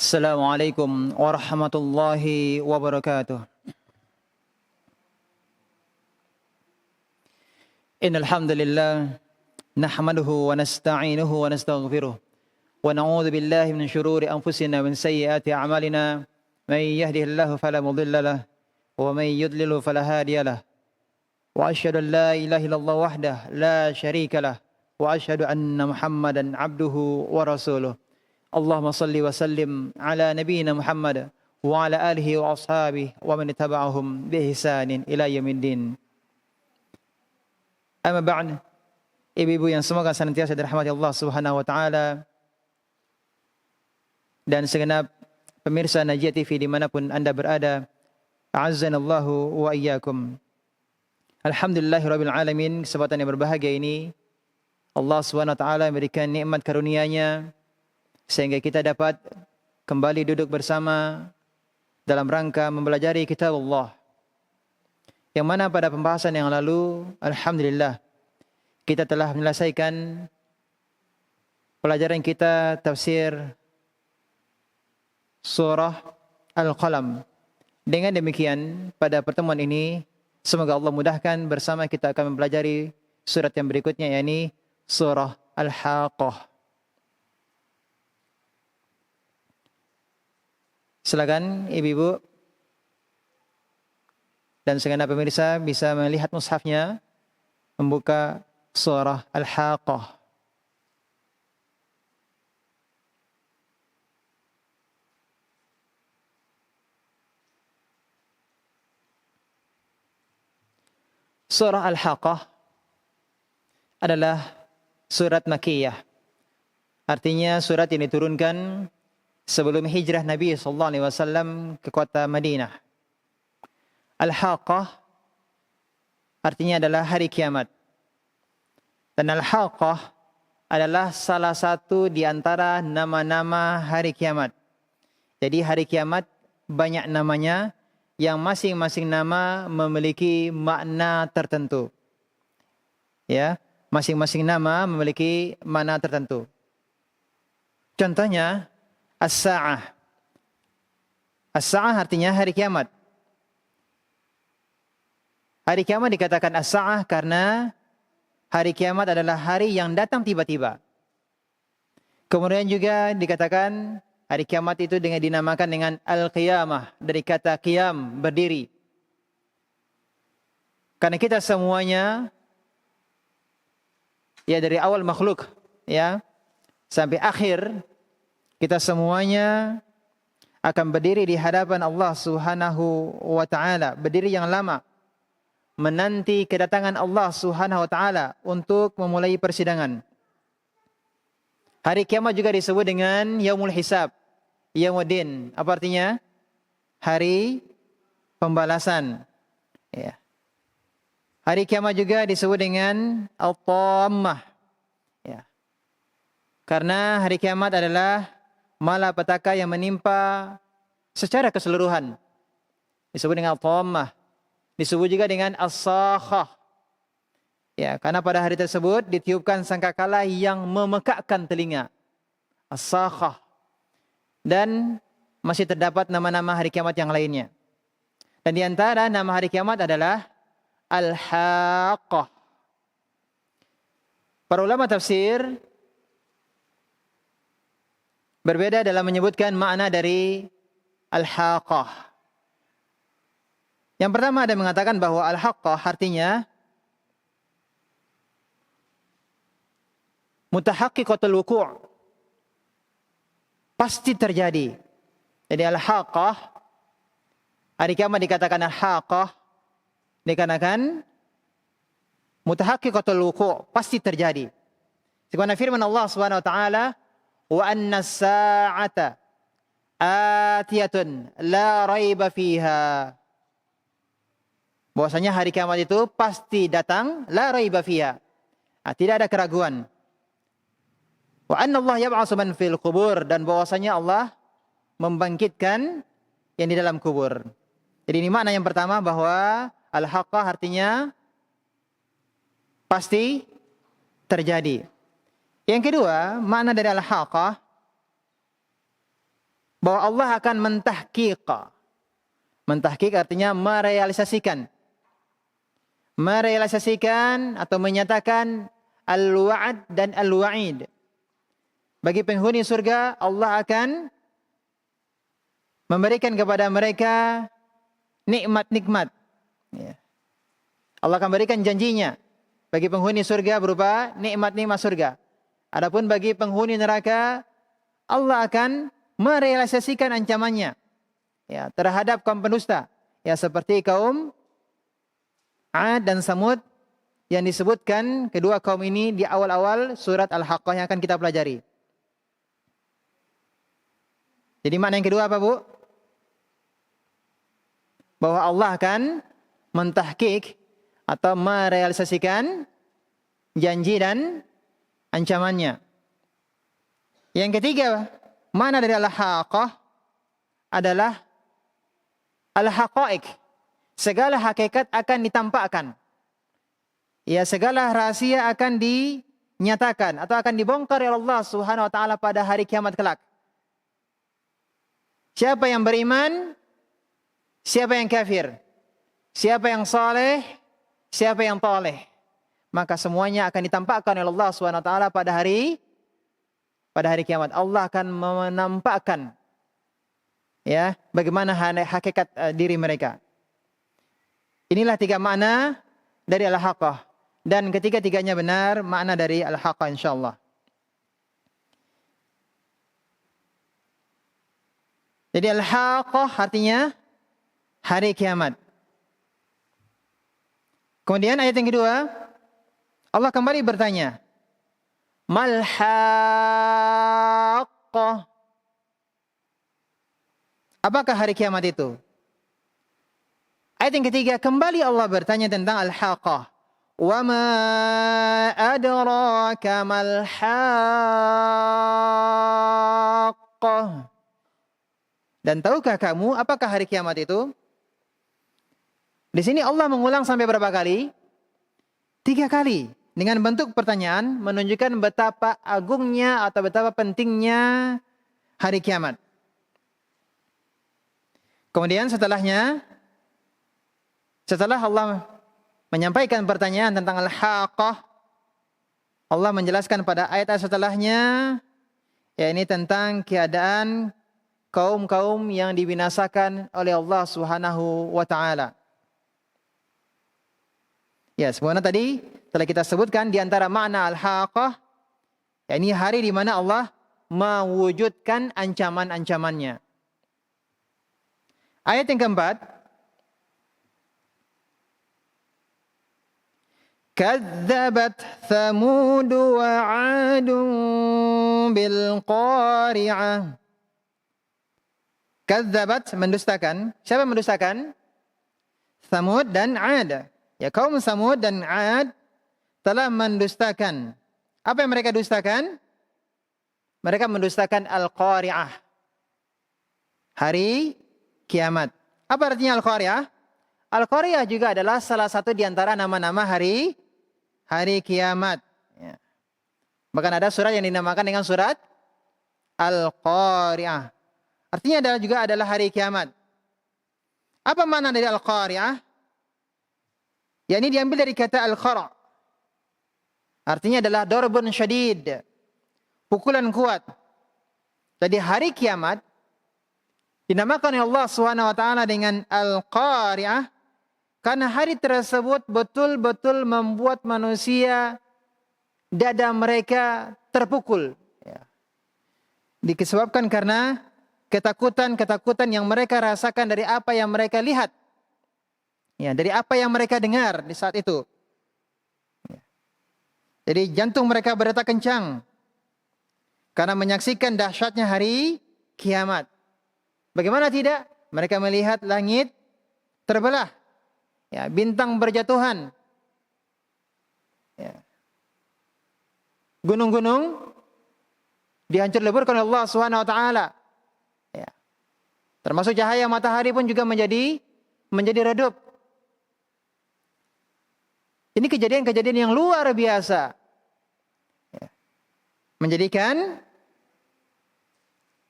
Assalamualaikum warahmatullahi wabarakatuh. Innal hamdalillah nahmaduhu wa nasta'inuhu wa nastaghfiruh wa na'udzu billahi min shururi anfusina wa min sayyiati a'malina. May yahdihillahu fala mudilla lahu wa may yudlil fala hadiya lahu. Wa asyhadu an la ilaha illallah wahdahu la syarika lahu wa asyhadu anna Muhammadan 'abduhu wa rasuluh. Allahumma salli wa sallim ala nabiyyina Muhammad wa ala alihi wa ashabihi wa man ittaba'ahum bi ihsanin ila yaumiddin. Amma ba'd, ibu-ibu yang semoga senantiasa dirahmati Allah Subhanahu wa taala dan segenap pemirsa Najiyah TV dimanapun Anda berada, a'azzanallahu wa iyyakum. Alhamdulillahirabbil alamin, kesempatan yang berbahagia ini Allah Subhanahu wa taala memberikan nikmat karunia-Nya sehingga kita dapat kembali duduk bersama dalam rangka mempelajari kitab Allah. Yang mana pada pembahasan yang lalu, alhamdulillah, kita telah menyelesaikan pelajaran kita tafsir surah Al-Qalam. Dengan demikian, pada pertemuan ini, semoga Allah mudahkan bersama kita akan mempelajari surat yang berikutnya, yakni surah Al-Haqqah. Silakan ibu-ibu dan segenap pemirsa bisa melihat mushafnya, membuka surah Al-Haqqah. Surah Al-Haqqah adalah surat Makkiyah. Artinya surat yang diturunkan sebelum hijrah Nabi sallallahu alaihi wasallam ke kota Madinah. Al-Haqqah artinya adalah hari kiamat. Dan Al-Haqqah adalah salah satu di antara nama-nama hari kiamat. Jadi hari kiamat banyak namanya yang masing-masing nama memiliki makna tertentu. Ya, masing-masing nama memiliki makna tertentu. Contohnya As-Sa'ah. As-Sa'ah artinya hari kiamat. Hari kiamat dikatakan As-Sa'ah karena hari kiamat adalah hari yang datang tiba-tiba. Kemudian juga dikatakan hari kiamat itu dinamakan dengan Al-Qiyamah, dari kata qiyam, berdiri. Karena kita semuanya, ya dari awal makhluk, ya sampai akhir, kita semuanya akan berdiri di hadapan Allah Subhanahu wa taala, berdiri yang lama, menanti kedatangan Allah Subhanahu wa taala untuk memulai persidangan. Hari kiamat juga disebut dengan Yaumul Hisab, Yaumuddin. Apa artinya? Hari pembalasan. Ya. Hari kiamat juga disebut dengan Al-Tammah. Ya. Karena hari kiamat adalah malapetaka yang menimpa secara keseluruhan. Disebut dengan Al-Tammah. Disebut juga dengan As-Sakhah. Ya, karena pada hari tersebut ditiupkan sangkakala yang memekakkan telinga. As-Sakhah. Dan masih terdapat nama-nama hari kiamat yang lainnya. Dan di antara nama hari kiamat adalah Al-Haqqah. Para ulama tafsir berbeda dalam menyebutkan makna dari Al-Haqqah. Yang pertama ada yang mengatakan bahwa Al-Haqqah artinya mutahaqqiqatul wuqu'. Pasti terjadi. Jadi Al-Haqqah, hari kiamat dikatakan Al-Haqqah dikarenakan mutahaqqiqatul wuqu', pasti terjadi. Sebagaimana firman Allah Subhanahu wa taala, wa anna as-sa'ata atiyatun la raiba fiha. Bahwasanya hari kiamat itu pasti datang, la raiba fiha. Tidak ada keraguan. Wa anna Allah yab'atsu man fil qubur, dan bahwasanya Allah membangkitkan yang di dalam kubur. Jadi ini makna yang pertama, bahwa Al-Haqqah artinya pasti terjadi. Yang kedua, makna dari Al-Haqqah bahwa Allah akan mentahqiq. Mentahqiq artinya merealisasikan. Merealisasikan atau menyatakan al-wa'd dan al-wa'id. Bagi penghuni surga, Allah akan memberikan kepada mereka nikmat-nikmat. Ya. Allah akan berikan janjinya bagi penghuni surga berupa nikmat-nikmat surga. Adapun bagi penghuni neraka, Allah akan merealisasikan ancamannya, ya, terhadap kaum pendusta, ya, seperti kaum Ad dan Samud yang disebutkan kedua kaum ini di awal-awal surat Al-Haqqah yang akan kita pelajari. Jadi makna yang kedua apa, Bu? Bahwa Allah akan mentahqiq atau merealisasikan janji dan ancamannya. Yang ketiga, makna dari Al-Haqqah adalah al-haqaiq. Segala hakikat akan ditampakkan. Ya, segala rahasia akan dinyatakan atau akan dibongkar oleh Allah Subhanahu wa taala pada hari kiamat kelak. Siapa yang beriman, siapa yang kafir, siapa yang saleh, siapa yang thaleh, maka semuanya akan ditampakkan oleh Allah Subhanahu wa taala pada hari kiamat. Allah akan menampakkan, ya, bagaimana hakikat diri mereka. Inilah tiga makna dari Al-Haqqah. Dan ketiga-tiganya benar makna dari Al-Haqqah insyaallah. Jadi Al-Haqqah artinya hari kiamat. Kemudian ayat yang kedua, Allah kembali bertanya, Mal Haqqah. Apakah hari kiamat itu? Ayat yang ketiga, kembali Allah bertanya tentang Al-Haqqah. Wa ma adraka mal Haqqah. Dan tahukah kamu apakah hari kiamat itu? Di sini Allah mengulang sampai berapa kali? 3 kali. Dengan bentuk pertanyaan menunjukkan betapa agungnya atau betapa pentingnya hari kiamat. Kemudian setelah Allah menyampaikan pertanyaan tentang Al-Haqqah, Allah menjelaskan pada ayat setelahnya, yakni tentang keadaan kaum-kaum yang dibinasakan oleh Allah Subhanahu wa taala. Ya, sebenarnya tadi telah kita sebutkan di antara makna Al-Haqqah, yakni hari di mana Allah mewujudkan ancaman-ancamannya. Ayat yang keempat, Kadzabat Thamud wa 'Adun bil qari'ah. Kadzabat mendustakan. Siapa mendustakan? Thamud dan 'Ad. Ya, kaum Thamud dan 'Ad telah mendustakan. Apa yang mereka dustakan? Mereka mendustakan Al-Qari'ah. Hari kiamat. Apa artinya Al-Qari'ah? Al-Qari'ah juga adalah salah satu di antara nama-nama hari kiamat. Ya. Bahkan ada surat yang dinamakan dengan surat Al-Qari'ah. Artinya adalah hari kiamat. Apa makna dari Al-Qari'ah? Ya, ini diambil dari kata Al-Qara'. Artinya adalah darbun syadid. Pukulan kuat. Jadi hari kiamat dinamakan oleh Allah SWT dengan Al-Qari'ah karena hari tersebut betul-betul membuat manusia dada mereka terpukul. Ya. Disebabkan karena ketakutan yang mereka rasakan dari apa yang mereka lihat. Ya, dari apa yang mereka dengar di saat itu. Ya. Jadi jantung mereka berdetak kencang karena menyaksikan dahsyatnya hari kiamat. Bagaimana tidak? Mereka melihat langit terbelah. Ya, bintang berjatuhan. Ya. Gunung-gunung dihancur leburkan oleh Allah Subhanahu wa taala. Ya. Termasuk cahaya matahari pun juga menjadi redup. Ini kejadian-kejadian yang luar biasa. Ya. Menjadikan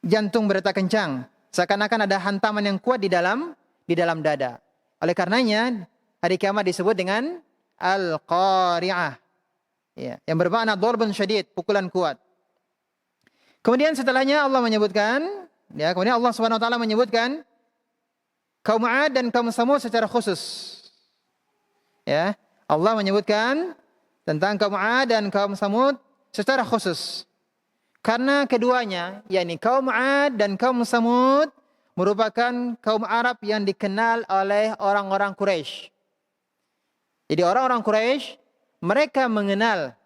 jantung berdetak kencang, seakan-akan ada hantaman yang kuat di dalam dada. Oleh karenanya hari kiamat disebut dengan al-qari'ah. Ya, yang bermakna darbun syadid, pukulan kuat. Kemudian setelahnya Allah menyebutkan, kemudian Allah Subhanahu wa taala menyebutkan kaum 'Ad dan kaum Samud secara khusus. Ya, Allah menyebutkan tentang kaum 'Ad dan kaum Samud secara khusus. Karena keduanya, yakni kaum 'Ad dan kaum Samud merupakan kaum Arab yang dikenal oleh orang-orang Quraisy. Jadi orang-orang Quraisy mereka mengenal,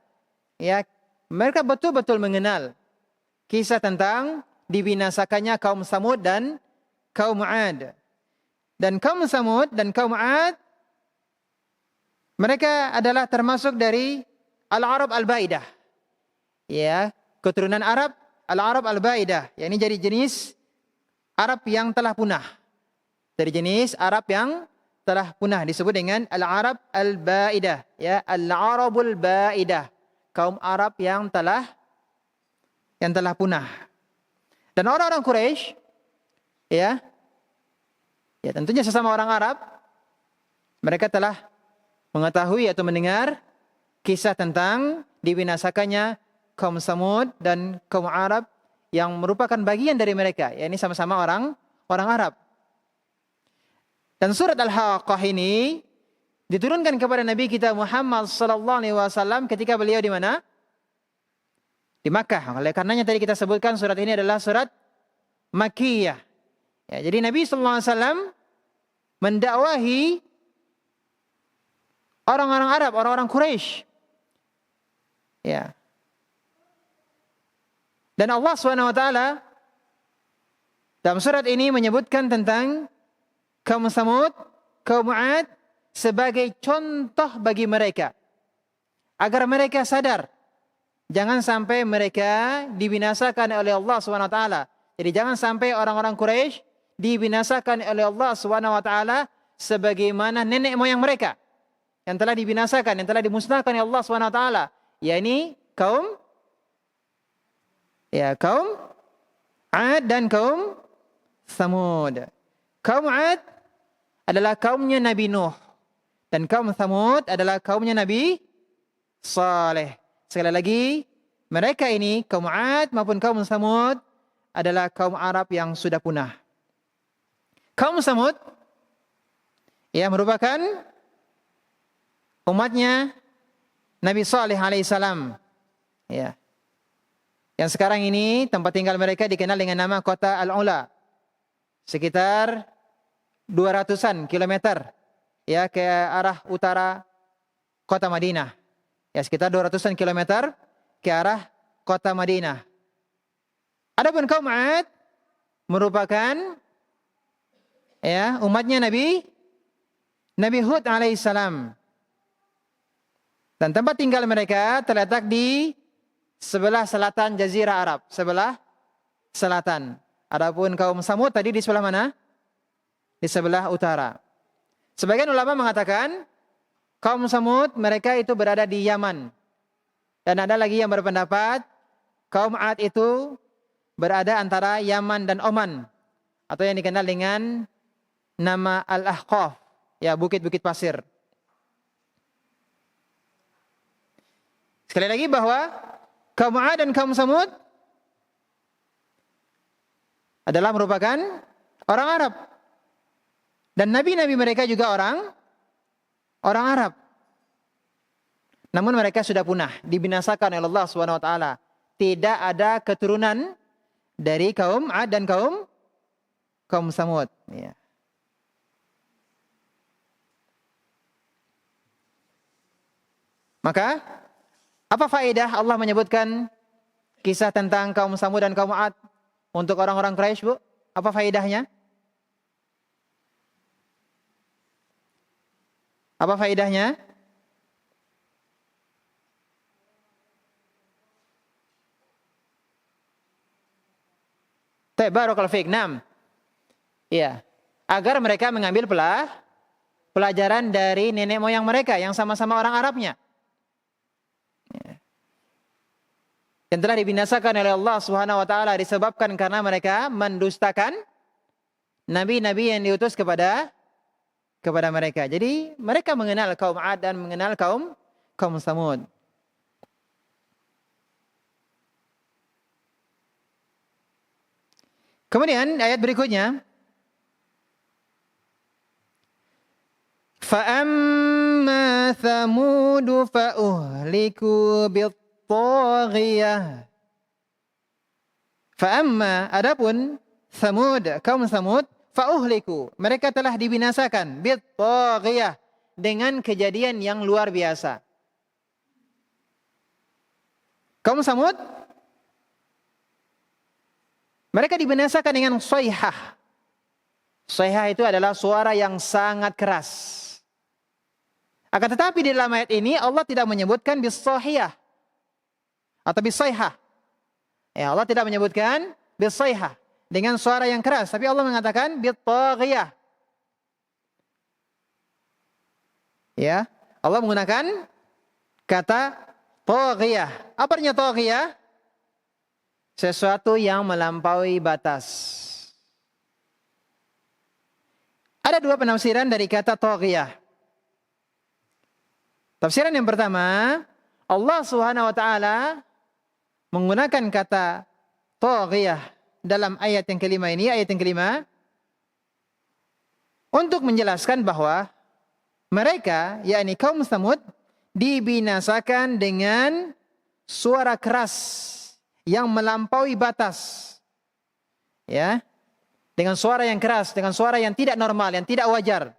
mereka betul-betul mengenal kisah tentang dibinasakannya kaum Samud dan kaum 'Ad. Dan kaum Samud dan kaum 'Ad mereka adalah termasuk dari Al-Arab Al-Baidah. Ya, keturunan Arab Al-Arab Al-Baidah. Ya, ini jadi jenis Arab yang telah punah. Dari jenis Arab yang telah punah disebut dengan Al-Arab Al-Baidah, ya, Al-Arabul Baidah. Kaum Arab yang telah punah. Dan orang-orang Quraisy ya tentunya sesama orang Arab, mereka telah mengetahui atau mendengar kisah tentang dibinasakannya kaum Samud dan kaum Arab yang merupakan bagian dari mereka. Ya, ini sama-sama orang Arab. Dan surat Al-Haqqah ini diturunkan kepada Nabi kita Muhammad sallallahu alaihi wasallam ketika beliau di mana? Di Makkah. Oleh karenanya tadi kita sebutkan surat ini adalah surat Makkiyah. Ya, jadi Nabi sallallahu alaihi wasallam mendakwahi orang-orang Arab, orang-orang Quraisy. Ya. Dan Allah SWT dalam surat ini menyebutkan tentang kaum Samud, kaum 'Ad sebagai contoh bagi mereka. Agar mereka sadar. Jangan sampai mereka dibinasakan oleh Allah SWT. Jadi jangan sampai orang-orang Quraisy dibinasakan oleh Allah SWT sebagaimana nenek moyang mereka. Yang telah dibinasakan, yang telah dimusnahkan oleh Allah SWT. Yakni kaum 'Ad dan kaum Samud. Kaum 'Ad adalah kaumnya Nabi Nuh. Dan kaum Samud adalah kaumnya Nabi Saleh. Sekali lagi, mereka ini, kaum 'Ad maupun kaum Samud, adalah kaum Arab yang sudah punah. Kaum Samud, merupakan umatnya Nabi Saleh alaihissalam. Ya. Yang sekarang ini tempat tinggal mereka dikenal dengan nama kota Al-Ula. Sekitar 200-an kilometer ke arah utara kota Madinah. Ya, sekitar 200-an kilometer ke arah kota Madinah. Adapun kaum 'Ad merupakan umatnya Nabi Hud alaihissalam. Dan tempat tinggal mereka terletak di sebelah selatan Jazirah Arab, sebelah selatan. Adapun kaum Samud tadi di sebelah mana? Di sebelah utara. Sebagian ulama mengatakan kaum Samud mereka itu berada di Yaman. Dan ada lagi yang berpendapat kaum 'Ad itu berada antara Yaman dan Oman, atau yang dikenal dengan nama Al-Ahqaf, ya, bukit-bukit pasir. Sekali lagi bahwa kaum 'Ad dan kaum Samud adalah merupakan orang Arab. Dan nabi-nabi mereka juga orang Arab. Namun mereka sudah punah, dibinasakan oleh Allah SWT. Tidak ada keturunan dari kaum 'Ad dan kaum Samud. Ya. Maka apa faedah Allah menyebutkan kisah tentang kaum Samud dan kaum 'Ad untuk orang-orang Quraisy, Bu? Apa faedahnya? Apa faedahnya? Barakallahu fiik. Naam. Iya. Agar mereka mengambil pelajaran dari nenek moyang mereka yang sama-sama orang Arabnya. Ya. yang telah dibinasakan oleh Allah Subhanahu wa taala disebabkan karena mereka mendustakan nabi-nabi yang diutus kepada mereka. Jadi mereka mengenal kaum 'Ad dan mengenal kaum Samud. Kemudian ayat berikutnya, فَأَمَّا ثَمُودُ فَأُهْلِكُوا بِالطَّاغِيَةِ. فَأَمَّا adapun Thamud, kaum Thamud, fa'uhliku, mereka telah dibinasakan bit-taghiyah, dengan kejadian yang luar biasa. Kaum Thamud mereka dibinasakan dengan sayhah. Sayhah itu adalah suara yang sangat keras. Akan tetapi di dalam ayat ini Allah tidak menyebutkan bis-sahiyah atau bis-sayhah. Ya, Allah tidak menyebutkan bis-sayhah dengan suara yang keras, tapi Allah mengatakan bit-taghiyah. Ya, Allah menggunakan kata taghiyah. Apa artinya taghiyah? Sesuatu yang melampaui batas. Ada dua penafsiran dari kata taghiyah. Tafsiran yang pertama, Allah Subhanahu wa taala menggunakan kata taghiyah dalam ayat yang kelima ini, ayat yang kelima, untuk menjelaskan bahwa mereka, yakni kaum Tsamud, dibinasakan dengan suara keras yang melampaui batas. Ya. Dengan suara yang keras, dengan suara yang tidak normal, yang tidak wajar.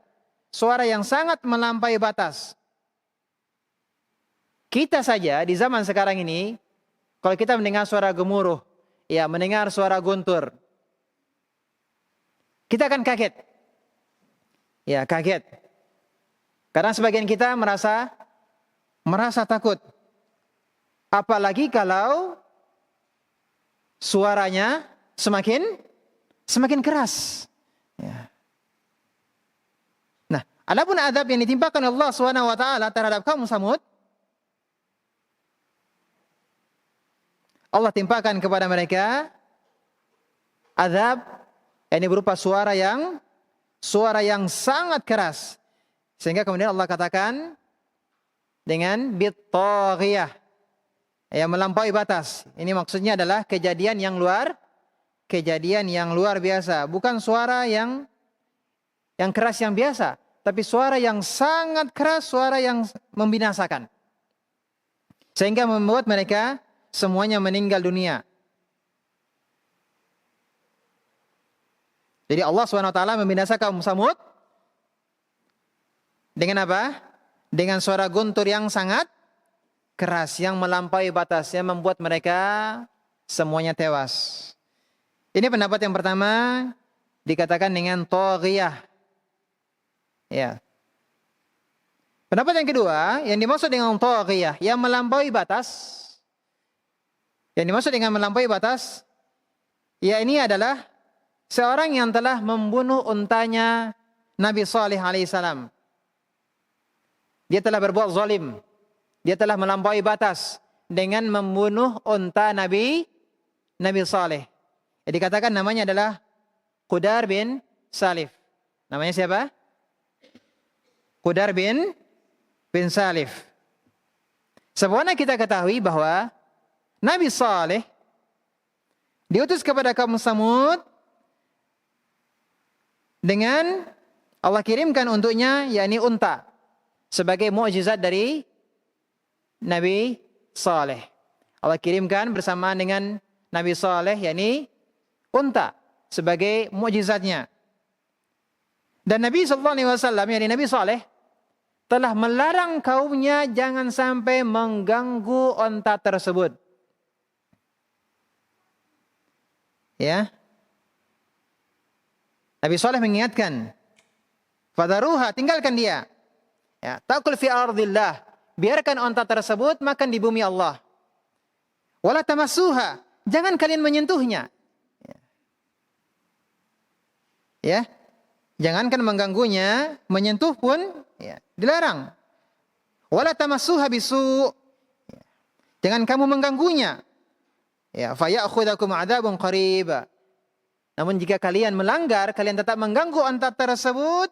Suara yang sangat melampaui batas. Kita saja di zaman sekarang ini, kalau kita mendengar suara gemuruh, ya, mendengar suara guntur, kita akan kaget. Ya, kaget. Karena sebagian kita merasa takut. Apalagi kalau suaranya semakin keras. Ya. Nah, adapun adab yang ditimpakan Allah Subhanahu wa taala terhadap kaum Tsamud, Allah timpakan kepada mereka azab ini berupa suara yang sangat keras. Sehingga kemudian Allah katakan dengan bit-taghiyah, yang melampaui batas. Ini maksudnya adalah kejadian yang luar biasa, bukan suara yang keras yang biasa, tapi suara yang sangat keras, suara yang membinasakan. Sehingga membuat mereka semuanya meninggal dunia. Jadi Allah SWT membinasakan kaum Tsamud dengan apa? Dengan suara guntur yang sangat keras, yang melampaui batas, yang membuat mereka semuanya tewas. Ini pendapat yang pertama, dikatakan dengan taghiyah. Ya. Pendapat yang kedua, yang dimaksud dengan taghiyah, yang melampaui batas. Yang dimaksud dengan melampaui batas, ya ini adalah seorang yang telah membunuh untanya Nabi Saleh alaihissalam. Dia telah berbuat zalim. Dia telah melampaui batas dengan membunuh unta Nabi Saleh. Yang dikatakan namanya adalah Qudar bin Salif. Namanya siapa? Qudar bin Salif. Sebagaimana kita ketahui bahwa Nabi Saleh diutus kepada kaum Tsamud dengan Allah kirimkan untuknya yakni unta sebagai mukjizat dari Nabi Saleh. Allah kirimkan bersamaan dengan Nabi Saleh yakni unta sebagai mukjizatnya. Dan Nabi sallallahu alaihi wasallam yakni Nabi Saleh telah melarang kaumnya jangan sampai mengganggu unta tersebut. Ya. Nabi Saleh mengingatkan, "Fadaruha, tinggalkan dia. Ya, taqul fi ardillah, biarkan unta tersebut makan di bumi Allah. Wala tamassuha, jangan kalian menyentuhnya." Ya. Jangankan mengganggunya, menyentuh pun ya, dilarang. Wala tamassuha bisu. Jangan kamu mengganggunya. Ya, faya'khudhukum 'adzabun qarib. Namun jika kalian melanggar, kalian tetap mengganggu onta tersebut,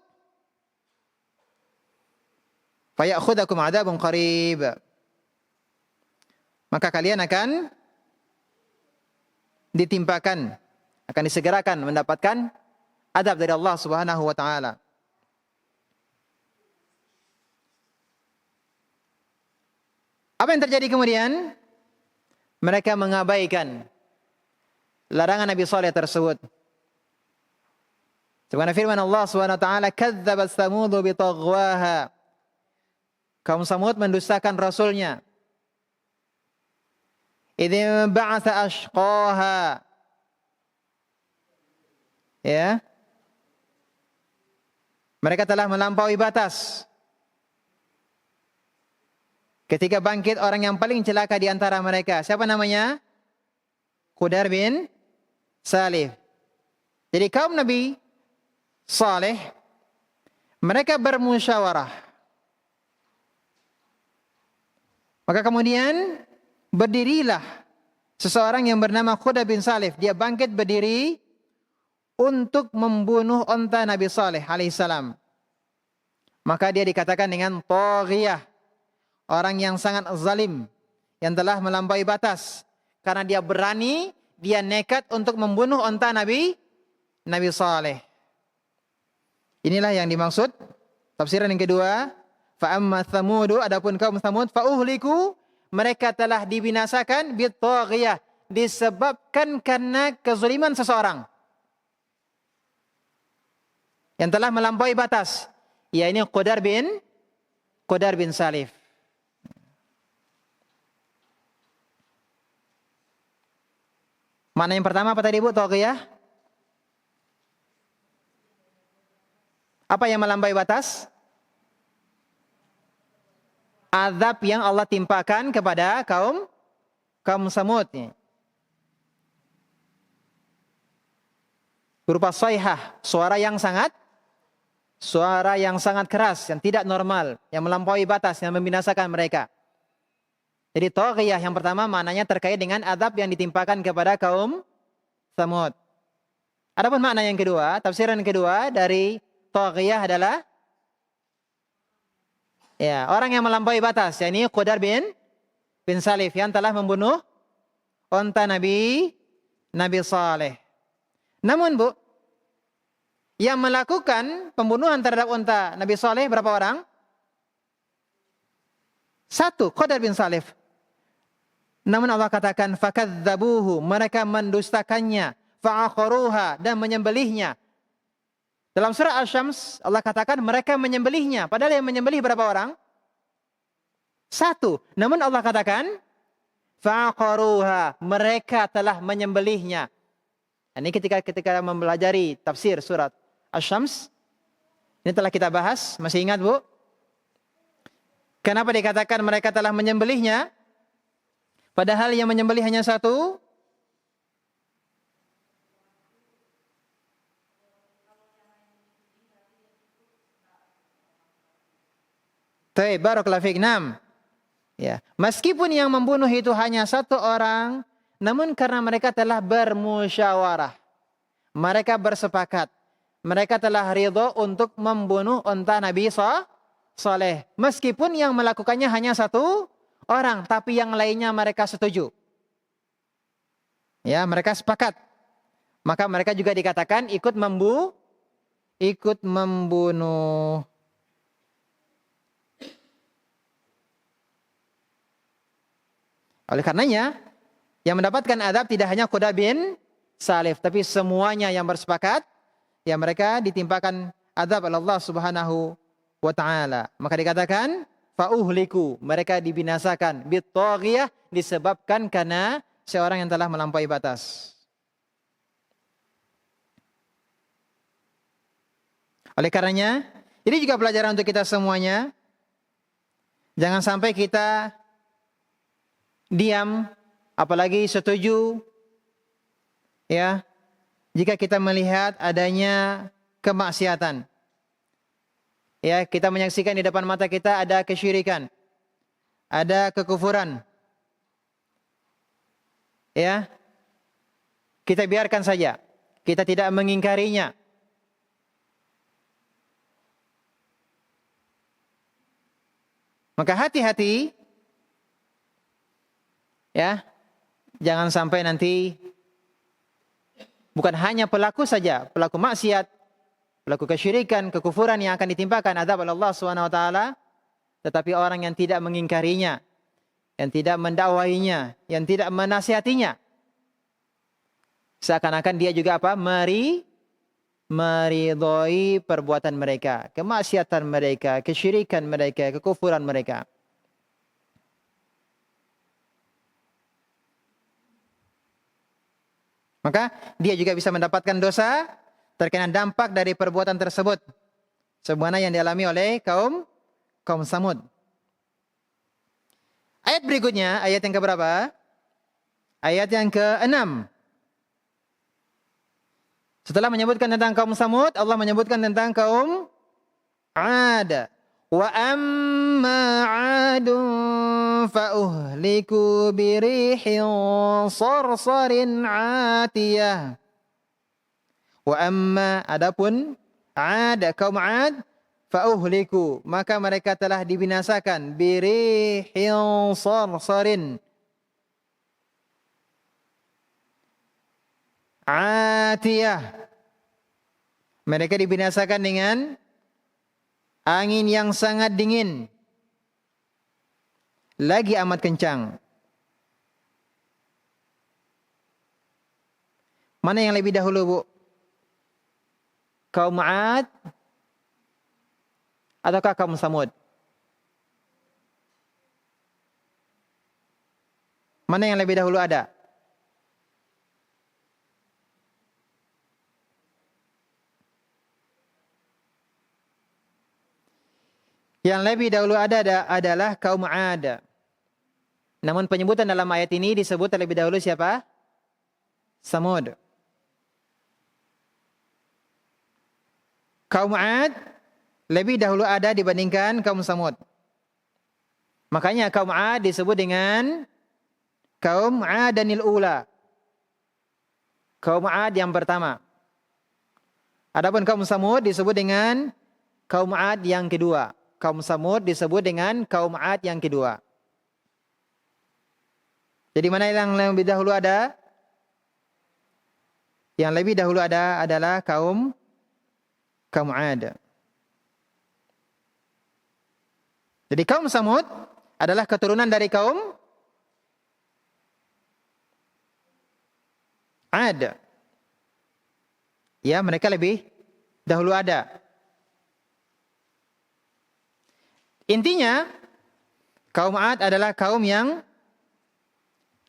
faya'khudhukum 'adzabun qarib. Maka kalian akan ditimpakan, akan disegerakan mendapatkan adab dari Allah Subhanahu wa taala. Apa yang terjadi kemudian? Mereka mengabaikan larangan Nabi Saleh tersebut. Sebagaimana firman Allah Subhanahu wa taala, "Kadzdzabat Tsamud bi taghwaha." Kaum Samud mendustakan rasulnya. "Idz ba'atsa ashqaha." Ya. Mereka telah melampaui batas ketika bangkit orang yang paling celaka di antara mereka. Siapa namanya? Qudar bin Salih. Jadi kaum Nabi Saleh, mereka bermusyawarah. Maka kemudian berdirilah seseorang yang bernama Qudar bin Salih. Dia bangkit berdiri untuk membunuh onta Nabi Saleh alaihissalam. Maka dia dikatakan dengan taghiyah, orang yang sangat zalim, yang telah melampaui batas. Karena dia berani, dia nekat untuk membunuh onta Nabi Saleh. Inilah yang dimaksud. Tafsiran yang kedua, fa'amma Tsamudu, adapun kaum Tsamud, fa'uhliku, mereka telah dibinasakan bitaghiyah, disebabkan karena kezaliman seseorang yang telah melampaui batas, yaitu Qudar bin Salih. Makna yang pertama apa tadi Bu? Taghiyah? Apa yang melampaui batas? Azab yang Allah timpakan kepada kaum Samud. Berupa sayhah, suara yang sangat keras, yang tidak normal, yang melampaui batas, yang membinasakan mereka. Jadi taghiyah yang pertama maknanya terkait dengan azab yang ditimpakan kepada kaum Tsamud. Adapun makna yang kedua, tafsiran kedua dari taghiyah adalah orang yang melampaui batas, yakni Qudar bin Salih yang telah membunuh onta Nabi Saleh. Namun Bu, yang melakukan pembunuhan terhadap onta Nabi Saleh berapa orang? Satu, Qudar bin Salih. Namun Allah katakan fakadzabuhu, mereka mendustakannya, fa'aqaruha, dan menyembelihnya. Dalam surah Asy-Syams Allah katakan mereka menyembelihnya, padahal yang menyembelih berapa orang? Satu. Namun Allah katakan fa'aqaruha, mereka telah menyembelihnya. Ini ketika mempelajari tafsir surat Asy-Syams, ini telah kita bahas, masih ingat Bu? Kenapa dikatakan mereka telah menyembelihnya? Padahal yang menyembelih hanya satu. Barakallahu fiik. Ya, meskipun yang membunuh itu hanya satu orang, namun karena mereka telah bermusyawarah, mereka bersepakat, mereka telah ridho untuk membunuh onta Nabi Saleh. Meskipun yang melakukannya hanya satu orang, tapi yang lainnya mereka setuju. Ya, mereka sepakat. Maka mereka juga dikatakan ikut membunuh. Oleh karenanya, yang mendapatkan adab tidak hanya Qudar bin Salih, tapi semuanya yang bersepakat, ya mereka ditimpakan adab oleh Allah Subhanahu wa taala. Maka dikatakan fa'uhliku, mereka dibinasakan bitaghiyah, disebabkan karena seorang yang telah melampaui batas. Oleh karenanya, ini juga pelajaran untuk kita semuanya. Jangan sampai kita diam, apalagi setuju, ya, jika kita melihat adanya kemaksiatan. Ya, kita menyaksikan di depan mata kita ada kesyirikan, ada kekufuran. ya, kita biarkan saja. Kita tidak mengingkarinya. Maka hati-hati, ya, jangan sampai nanti bukan hanya pelaku saja, pelaku maksiat, pelaku kesyirikan, kekufuran yang akan ditimpakan azab oleh Allah SWT, tetapi orang yang tidak mengingkarinya, yang tidak mendakwainya, yang tidak menasihatinya, seakan-akan dia juga apa? Meridhoi perbuatan mereka, kemaksiatan mereka, kesyirikan mereka, kekufuran mereka. Maka dia juga bisa mendapatkan dosa terkena dampak dari perbuatan tersebut, sebagaimana yang dialami oleh kaum Samud. Ayat berikutnya, ayat yang keberapa? Ayat yang ke-6. Setelah menyebutkan tentang kaum Samud, Allah menyebutkan tentang kaum Ad. Wa amma 'adun fa uhliku birihin sarsarin 'atiyah. Wa amma, adapun Ad, kaum Ad, fa uhliku, maka mereka telah dibinasakan birihin sarsarin 'atiyah. Mereka dibinasakan dengan angin yang sangat dingin, lagi amat kencang. Mana yang lebih dahulu, Bu? Kaum 'Ad ataukah kaum Samud? Mana yang lebih dahulu ada? Yang lebih dahulu ada adalah kaum 'Ad. Namun penyebutan dalam ayat ini disebut terlebih dahulu siapa? Samud. Kaum 'Ad lebih dahulu ada dibandingkan kaum Samud. Makanya kaum 'Ad disebut dengan kaum 'Adanil ula. Kaum 'Ad yang pertama. Adapun kaum Samud disebut dengan kaum 'Ad yang kedua. Kaum Samud disebut dengan kaum 'Ad yang kedua. Jadi mana yang lebih dahulu ada? Yang lebih dahulu ada adalah kaum 'Ad. Jadi kaum Samud adalah keturunan dari kaum 'Ad. Ya, mereka lebih dahulu ada. Intinya, kaum 'Ad adalah kaum yang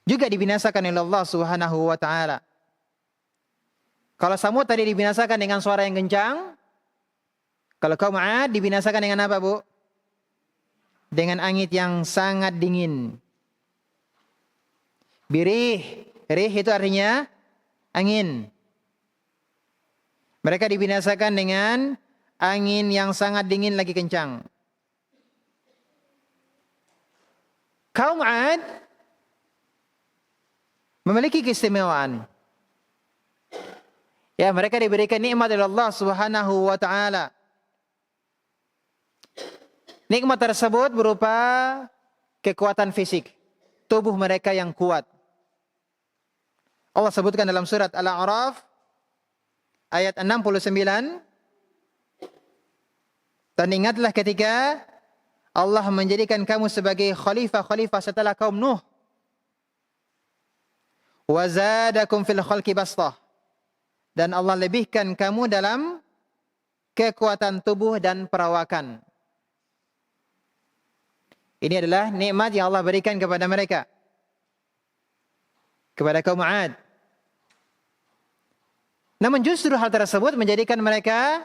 juga dibinasakan oleh Allah Subhanahu wa taala. Kalau Samud tadi dibinasakan dengan suara yang kencang, kalau kaum 'Ad dibinasakan dengan apa, Bu? Dengan angin yang sangat dingin. Birih, rih itu artinya angin. Mereka dibinasakan dengan angin yang sangat dingin lagi kencang. Kaum 'Ad memiliki keistimewaan. Ya, mereka diberikan nikmat oleh Allah Subhanahu wa taala. Nikmat tersebut berupa kekuatan fisik, tubuh mereka yang kuat. Allah sebutkan dalam surat Al-A'raf ayat 69. Dan ingatlah ketika Allah menjadikan kamu sebagai khalifah-khalifah setelah kaum Nuh. Wa zadakum fil khalqi bastah. Dan Allah lebihkan kamu dalam kekuatan tubuh dan perawakan. Ini adalah nikmat yang Allah berikan kepada mereka. Kepada kaum 'Ad. Namun justru hal tersebut menjadikan mereka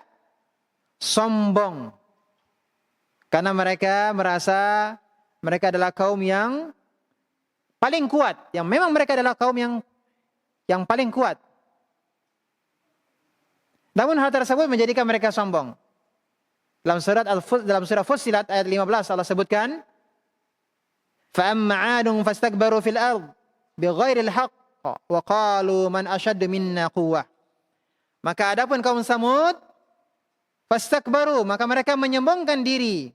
sombong. Karena mereka merasa mereka adalah kaum yang paling kuat. Yang memang mereka adalah kaum yang paling kuat. Namun hal tersebut menjadikan mereka sombong. Dalam surah Fussilat ayat 15 Allah sebutkan, فَأَمَّا عَادٌ فَاسْتَكْبَرُوا فِي الْأَرْضِ بِغَيْرِ الْحَقِّ wa qalu man ashaddu minna quwwah. Maka adapun kaum Samud fastakbaru, maka mereka menyombongkan diri.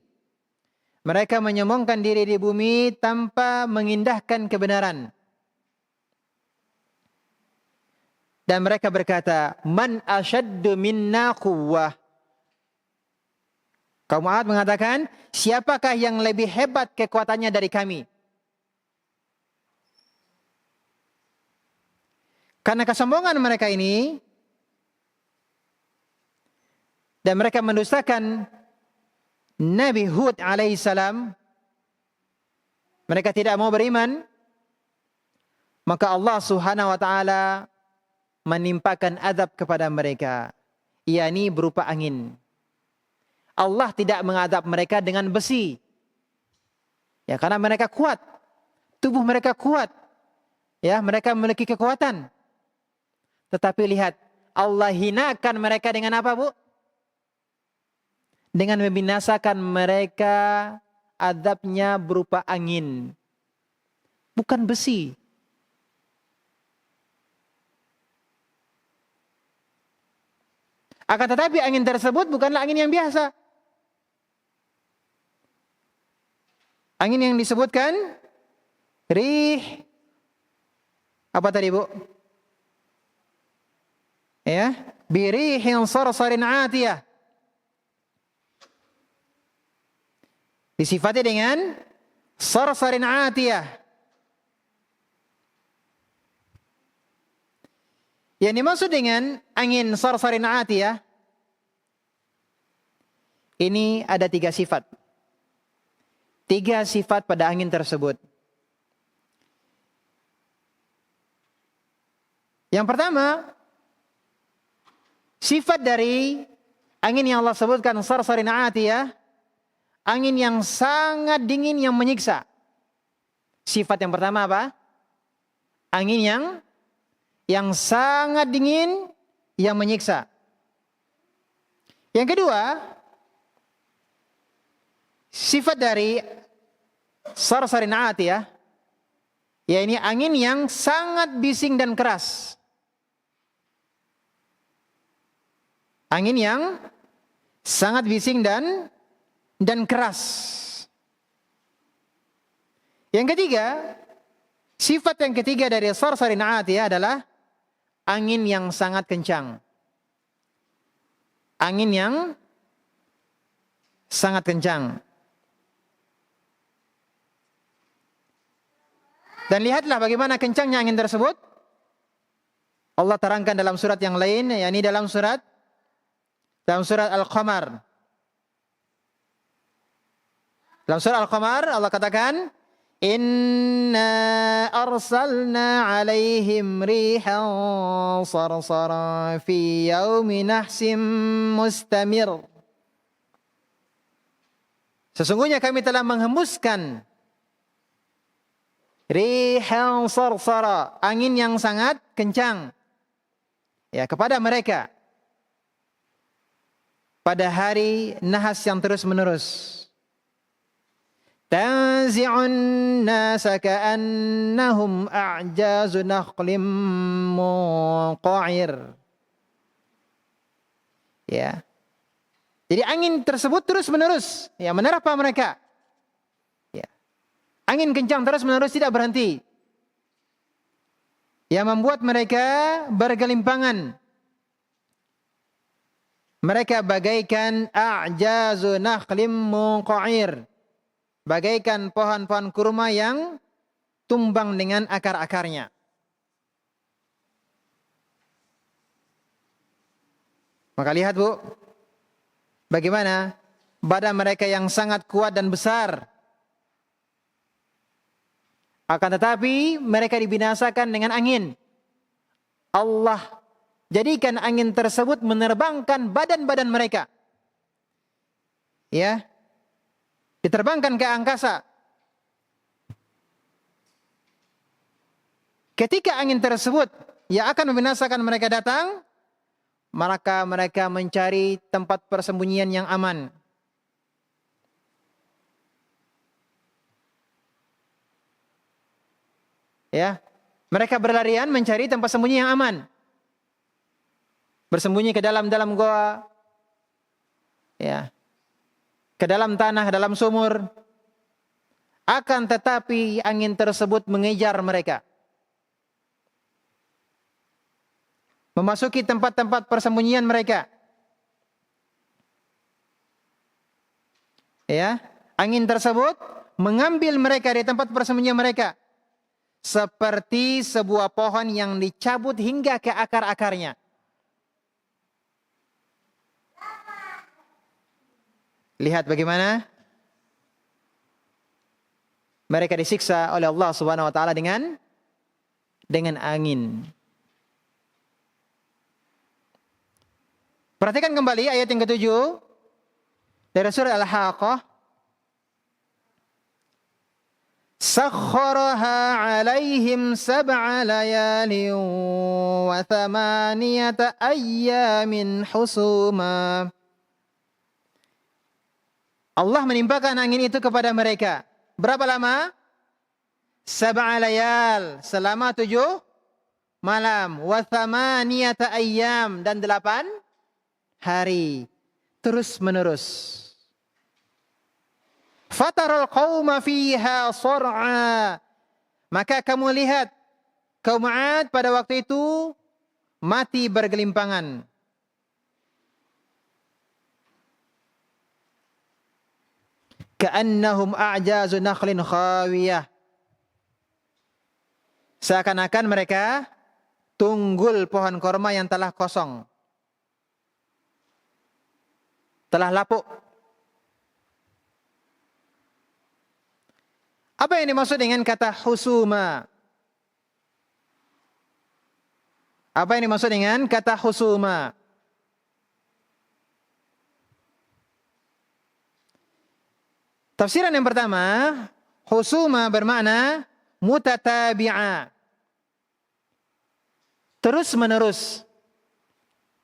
Mereka menyombongkan diri di bumi tanpa mengindahkan kebenaran. Dan mereka berkata, man ashaddu minna quwwah. Kaum Ad mengatakan, siapakah yang lebih hebat kekuatannya dari kami? Karena kesombongan mereka ini, dan mereka mendustakan Nabi Hud alaihissalam, mereka tidak mau beriman, maka Allah subhanahu wa ta'ala menimpakan azab kepada mereka, yakni berupa angin. Allah tidak mengadab mereka dengan besi. Ya, karena mereka kuat. Tubuh mereka kuat. Ya, mereka memiliki kekuatan. Tetapi lihat, Allah hinakan mereka dengan apa, Bu? Dengan membinasakan mereka, azabnya berupa angin. Bukan besi. Akan tetapi angin tersebut bukanlah angin yang biasa. Angin yang disebutkan rih, apa tadi, Bu? Ya, birihin sarsarin atiyah. Disifati dengan sarsarin atiyah. Yang dimaksud dengan angin sarsarin atiyah, ini ada 3 sifat. 3 sifat pada angin tersebut. Yang pertama, sifat dari angin yang Allah sebutkan sarsarin atiyah, angin yang sangat dingin yang menyiksa. Sifat yang pertama apa? Angin yang sangat dingin yang menyiksa. Yang kedua, sifat dari sarsarin atiyah, yaitu angin yang sangat bising dan keras. Angin yang sangat bising dan keras. Yang ketiga, sifat yang ketiga dari sarsarin atiyah adalah angin yang sangat kencang. Angin yang sangat kencang. Dan lihatlah bagaimana kencangnya angin tersebut. Allah terangkan dalam surat yang lain, yakni dalam surat Al-Qamar. Dalam surat Al-Qamar Allah katakan, inna arsalna alaihim rihan sarsara fi yaumi nahsim mustamir. Sesungguhnya kami telah menghembuskan rihan sarsara, angin yang sangat kencang, ya, kepada mereka pada hari nahas yang terus menerus. Tanzi'un nasa ka'annahum a'jazu nakhlim munqa'ir. Ya. Jadi angin tersebut terus menerus, ya, menerpa mereka. Angin kencang terus menerus tidak berhenti, yang membuat mereka bergelimpangan. Mereka bagaikan a'jazu nakhlim munqa'ir, bagaikan pohon-pohon kurma yang tumbang dengan akar-akarnya. Maka lihat, Bu, bagaimana badan mereka yang sangat kuat dan besar. Akan tetapi mereka dibinasakan dengan angin. Allah jadikan angin tersebut menerbangkan badan-badan mereka. Ya. Diterbangkan ke angkasa. Ketika angin tersebut yang akan membinasakan mereka datang, maka mereka mencari tempat persembunyian yang aman. Ya, Mereka berlarian mencari tempat sembunyi yang aman. Bersembunyi ke dalam-dalam goa, ya, ke dalam tanah, ke dalam sumur. Akan tetapi angin tersebut mengejar mereka. Memasuki tempat-tempat persembunyian mereka. Ya, angin tersebut mengambil mereka di tempat persembunyian mereka. Seperti sebuah pohon yang dicabut hingga ke akar-akarnya. Lihat bagaimana mereka disiksa oleh Allah Subhanahu wa taala dengan angin. Perhatikan kembali ayat yang ke-7 dari surah Al-Haqqah. Sakhkharaha 'alaihim sab'a layalin wa thamaniyata ayyamin husuma. Allah menimpakan angin itu kepada mereka. Berapa lama? Sab'a layal, selama 7 malam. Wa thamaniyata ayyam, dan 8 hari. Terus menerus. Fataral qauma fiha sar'a. Maka kamu lihat kaum 'Ad pada waktu itu mati bergelimpangan. Ka'annahum a'jazu nakhlin khawiyah. Seakan-akan mereka tunggul pohon korma yang telah kosong, telah lapuk. Apa yang dimaksud dengan kata husuma? Apa yang dimaksud dengan kata husuma? Tafsiran yang pertama, husuma bermakna mutatabi'a. Terus menerus.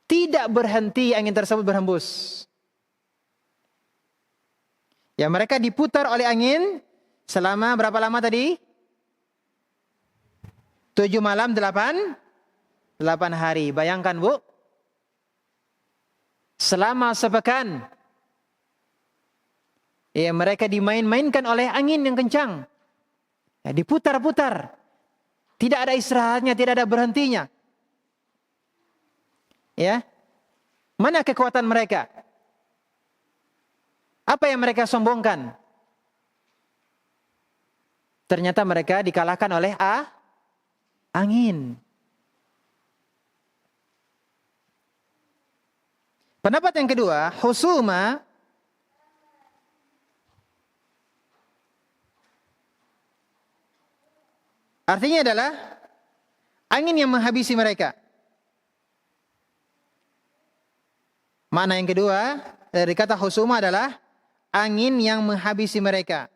Tidak berhenti angin tersebut berhembus. Ya, mereka diputar oleh angin selama berapa lama tadi? 7 malam 8 hari. Bayangkan, Bu. Selama sepekan. Ya, mereka dimain-mainkan oleh angin yang kencang. Ya, diputar-putar. Tidak ada istirahatnya, tidak ada berhentinya. Ya. Mana kekuatan mereka? Apa yang mereka sombongkan? Ternyata mereka dikalahkan oleh angin. Pendapat yang kedua, husuma artinya adalah angin yang menghabisi mereka. Makna yang kedua dari kata husuma adalah angin yang menghabisi mereka.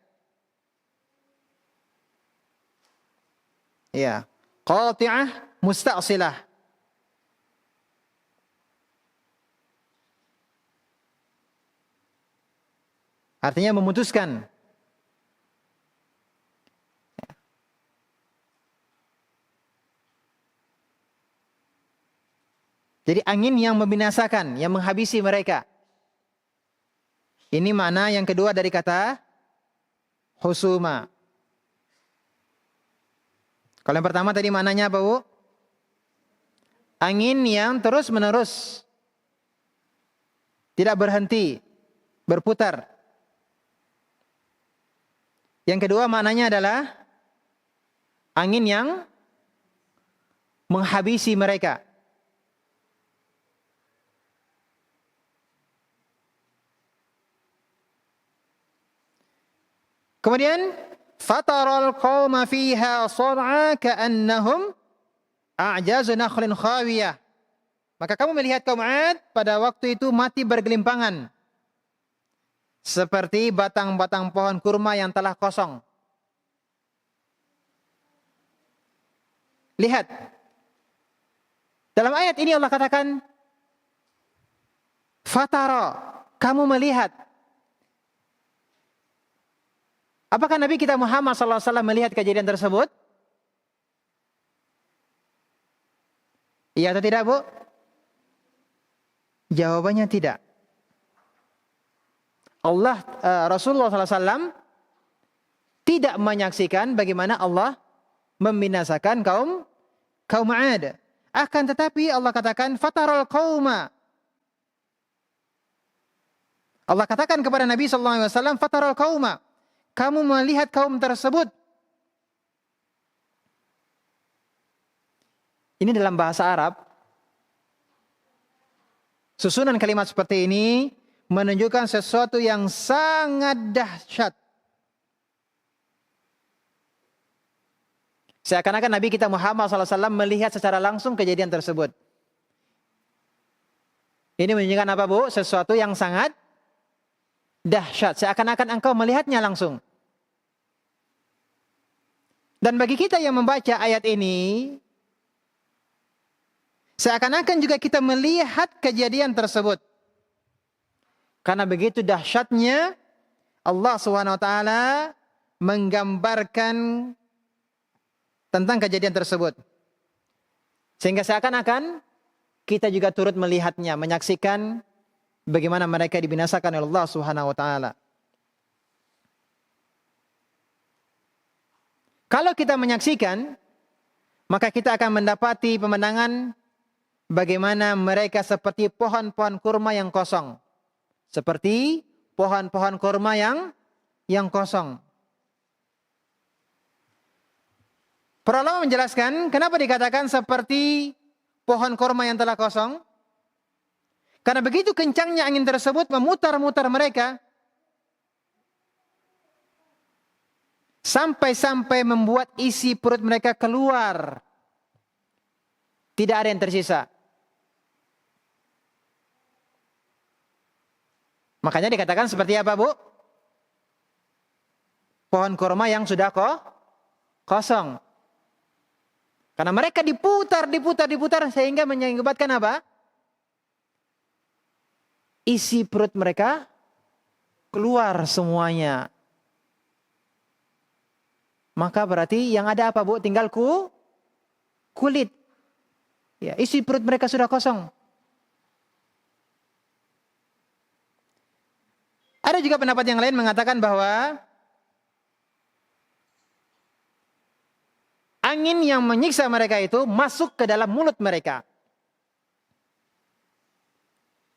Ya, qati'ah musta'silah. Artinya memutuskan. Jadi angin yang membinasakan, yang menghabisi mereka. Ini makna yang kedua dari kata husuma. Kalau yang pertama tadi maknanya apa, Bu? Angin yang terus menerus. Tidak berhenti, berputar. Yang kedua maknanya adalah angin yang menghabisi mereka. Kemudian fataral qauma fiha sar'a ka'annahum a'jazu nakhlin khawiyah. Maka kamu melihat kaum 'Ad pada waktu itu mati bergelimpangan. Seperti batang-batang pohon kurma yang telah kosong. Lihat. Dalam ayat ini Allah katakan fatara, kamu melihat. Apakah Nabi kita Muhammad SAW melihat kejadian tersebut? Iya atau tidak, Bu? Jawabannya tidak. Rasulullah SAW tidak menyaksikan bagaimana Allah membinasakan kaum Ad. Akan tetapi Allah katakan fataral qauma. Allah katakan kepada Nabi SAW, fataral qauma. Kamu melihat kaum tersebut. Ini dalam bahasa Arab. Susunan kalimat seperti ini menunjukkan sesuatu yang sangat dahsyat. Seakan-akan Nabi kita Muhammad SAW melihat secara langsung kejadian tersebut. Ini menunjukkan apa, Bu? Sesuatu yang sangat dahsyat. Seakan-akan engkau melihatnya langsung. Dan bagi kita yang membaca ayat ini, seakan-akan juga kita melihat kejadian tersebut. Karena begitu dahsyatnya Allah SWT menggambarkan tentang kejadian tersebut. Sehingga seakan-akan kita juga turut melihatnya, menyaksikan bagaimana mereka dibinasakan oleh Allah SWT. Kalau kita menyaksikan, maka kita akan mendapati pemandangan bagaimana mereka seperti pohon-pohon kurma yang kosong. Seperti pohon-pohon kurma yang kosong. Para ulama menjelaskan kenapa dikatakan seperti pohon kurma yang telah kosong. Karena begitu kencangnya angin tersebut memutar-mutar mereka. Sampai-sampai membuat isi perut mereka keluar. Tidak ada yang tersisa. Makanya dikatakan seperti apa, Bu? Pohon kurma yang sudah kosong. Karena mereka diputar sehingga menyebabkan apa? Isi perut mereka keluar semuanya. Maka berarti yang ada apa, Bu? Tinggal kulit. Ya, isi perut mereka sudah kosong. Ada juga pendapat yang lain mengatakan bahwa angin yang menyiksa mereka itu masuk ke dalam mulut mereka.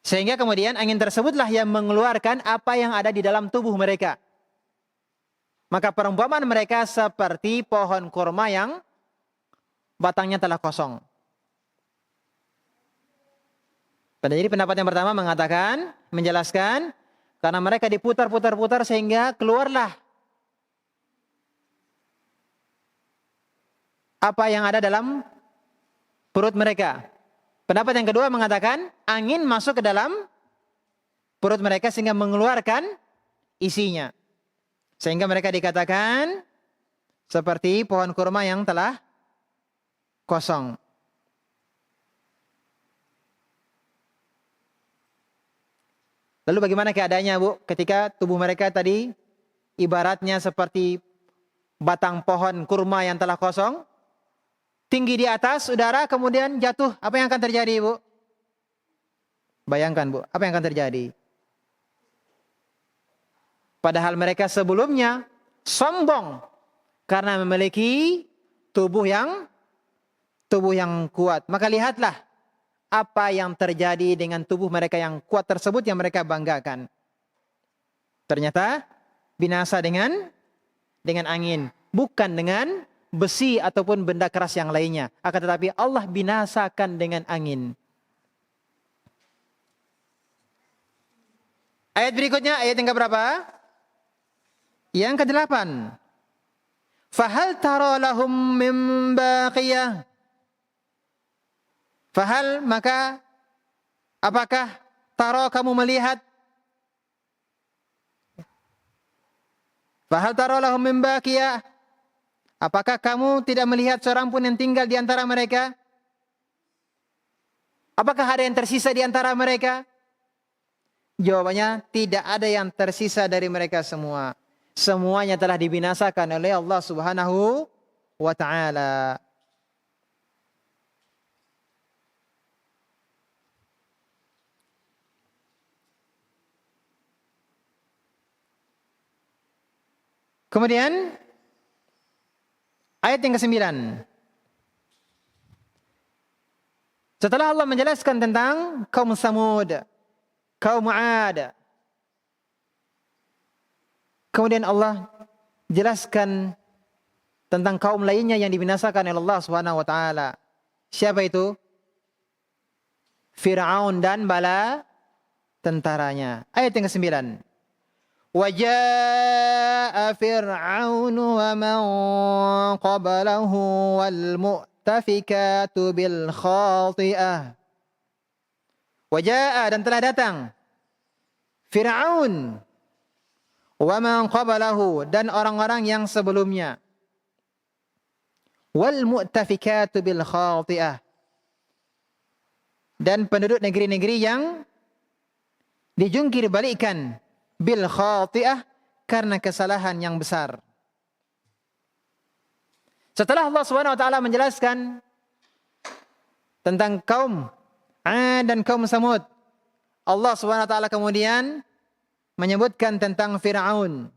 Sehingga kemudian angin tersebutlah yang mengeluarkan apa yang ada di dalam tubuh mereka. Maka perumpamaan mereka seperti pohon kurma yang batangnya telah kosong. Jadi pendapat yang pertama mengatakan, menjelaskan, karena mereka diputar-putar sehingga keluarlah apa yang ada dalam perut mereka. Pendapat yang kedua mengatakan angin masuk ke dalam perut mereka sehingga mengeluarkan isinya. Sehingga mereka dikatakan seperti pohon kurma yang telah kosong. Lalu bagaimana keadaannya, Bu? Ketika tubuh mereka tadi ibaratnya seperti batang pohon kurma yang telah kosong. Tinggi di atas udara kemudian jatuh. Apa yang akan terjadi, Bu? Bayangkan, Bu. Apa yang akan terjadi? Padahal mereka sebelumnya sombong. Karena memiliki tubuh yang kuat. Maka lihatlah apa yang terjadi dengan tubuh mereka yang kuat tersebut yang mereka banggakan. Ternyata binasa dengan angin, bukan dengan besi ataupun benda keras yang lainnya. Akan tetapi Allah binasakan dengan angin. Ayat berikutnya, ayat yang keberapa? Yang ke-8. Fahal tara lahum min baqiyah. Fahal, maka apakah tara kamu melihat? Fahal tara lahum min baqiyah. Apakah kamu tidak melihat seorang pun yang tinggal di antara mereka? Apakah ada yang tersisa di antara mereka? Jawabannya, tidak ada yang tersisa dari mereka semua. Semuanya telah dibinasakan oleh Allah Subhanahu wa ta'ala. Kemudian ayat yang ke-9. Setelah Allah menjelaskan tentang kaum Samud, kaum Ad, kemudian Allah jelaskan tentang kaum lainnya yang dibinasakan oleh Allah Subhanahu wa taala. Siapa itu? Fir'aun dan bala tentaranya. Ayat yang ke-9. Wa jaa'a Fir'aun wa man qablahu wal mu'tafikatu bil khati'ah. Wa jaa'a, dan telah datang Fir'aun wa man qablahu, dan orang-orang yang sebelumnya, wal mu'tafikatu bil khati'ah, dan penduduk negeri-negeri yang dijungkir balikkan bil khati'ah, karena kesalahan yang besar. Setelah Allah Subhanahu wa taala menjelaskan tentang kaum Ad dan kaum Samud, Allah Subhanahu wa taala kemudian menyebutkan tentang Fir'aun.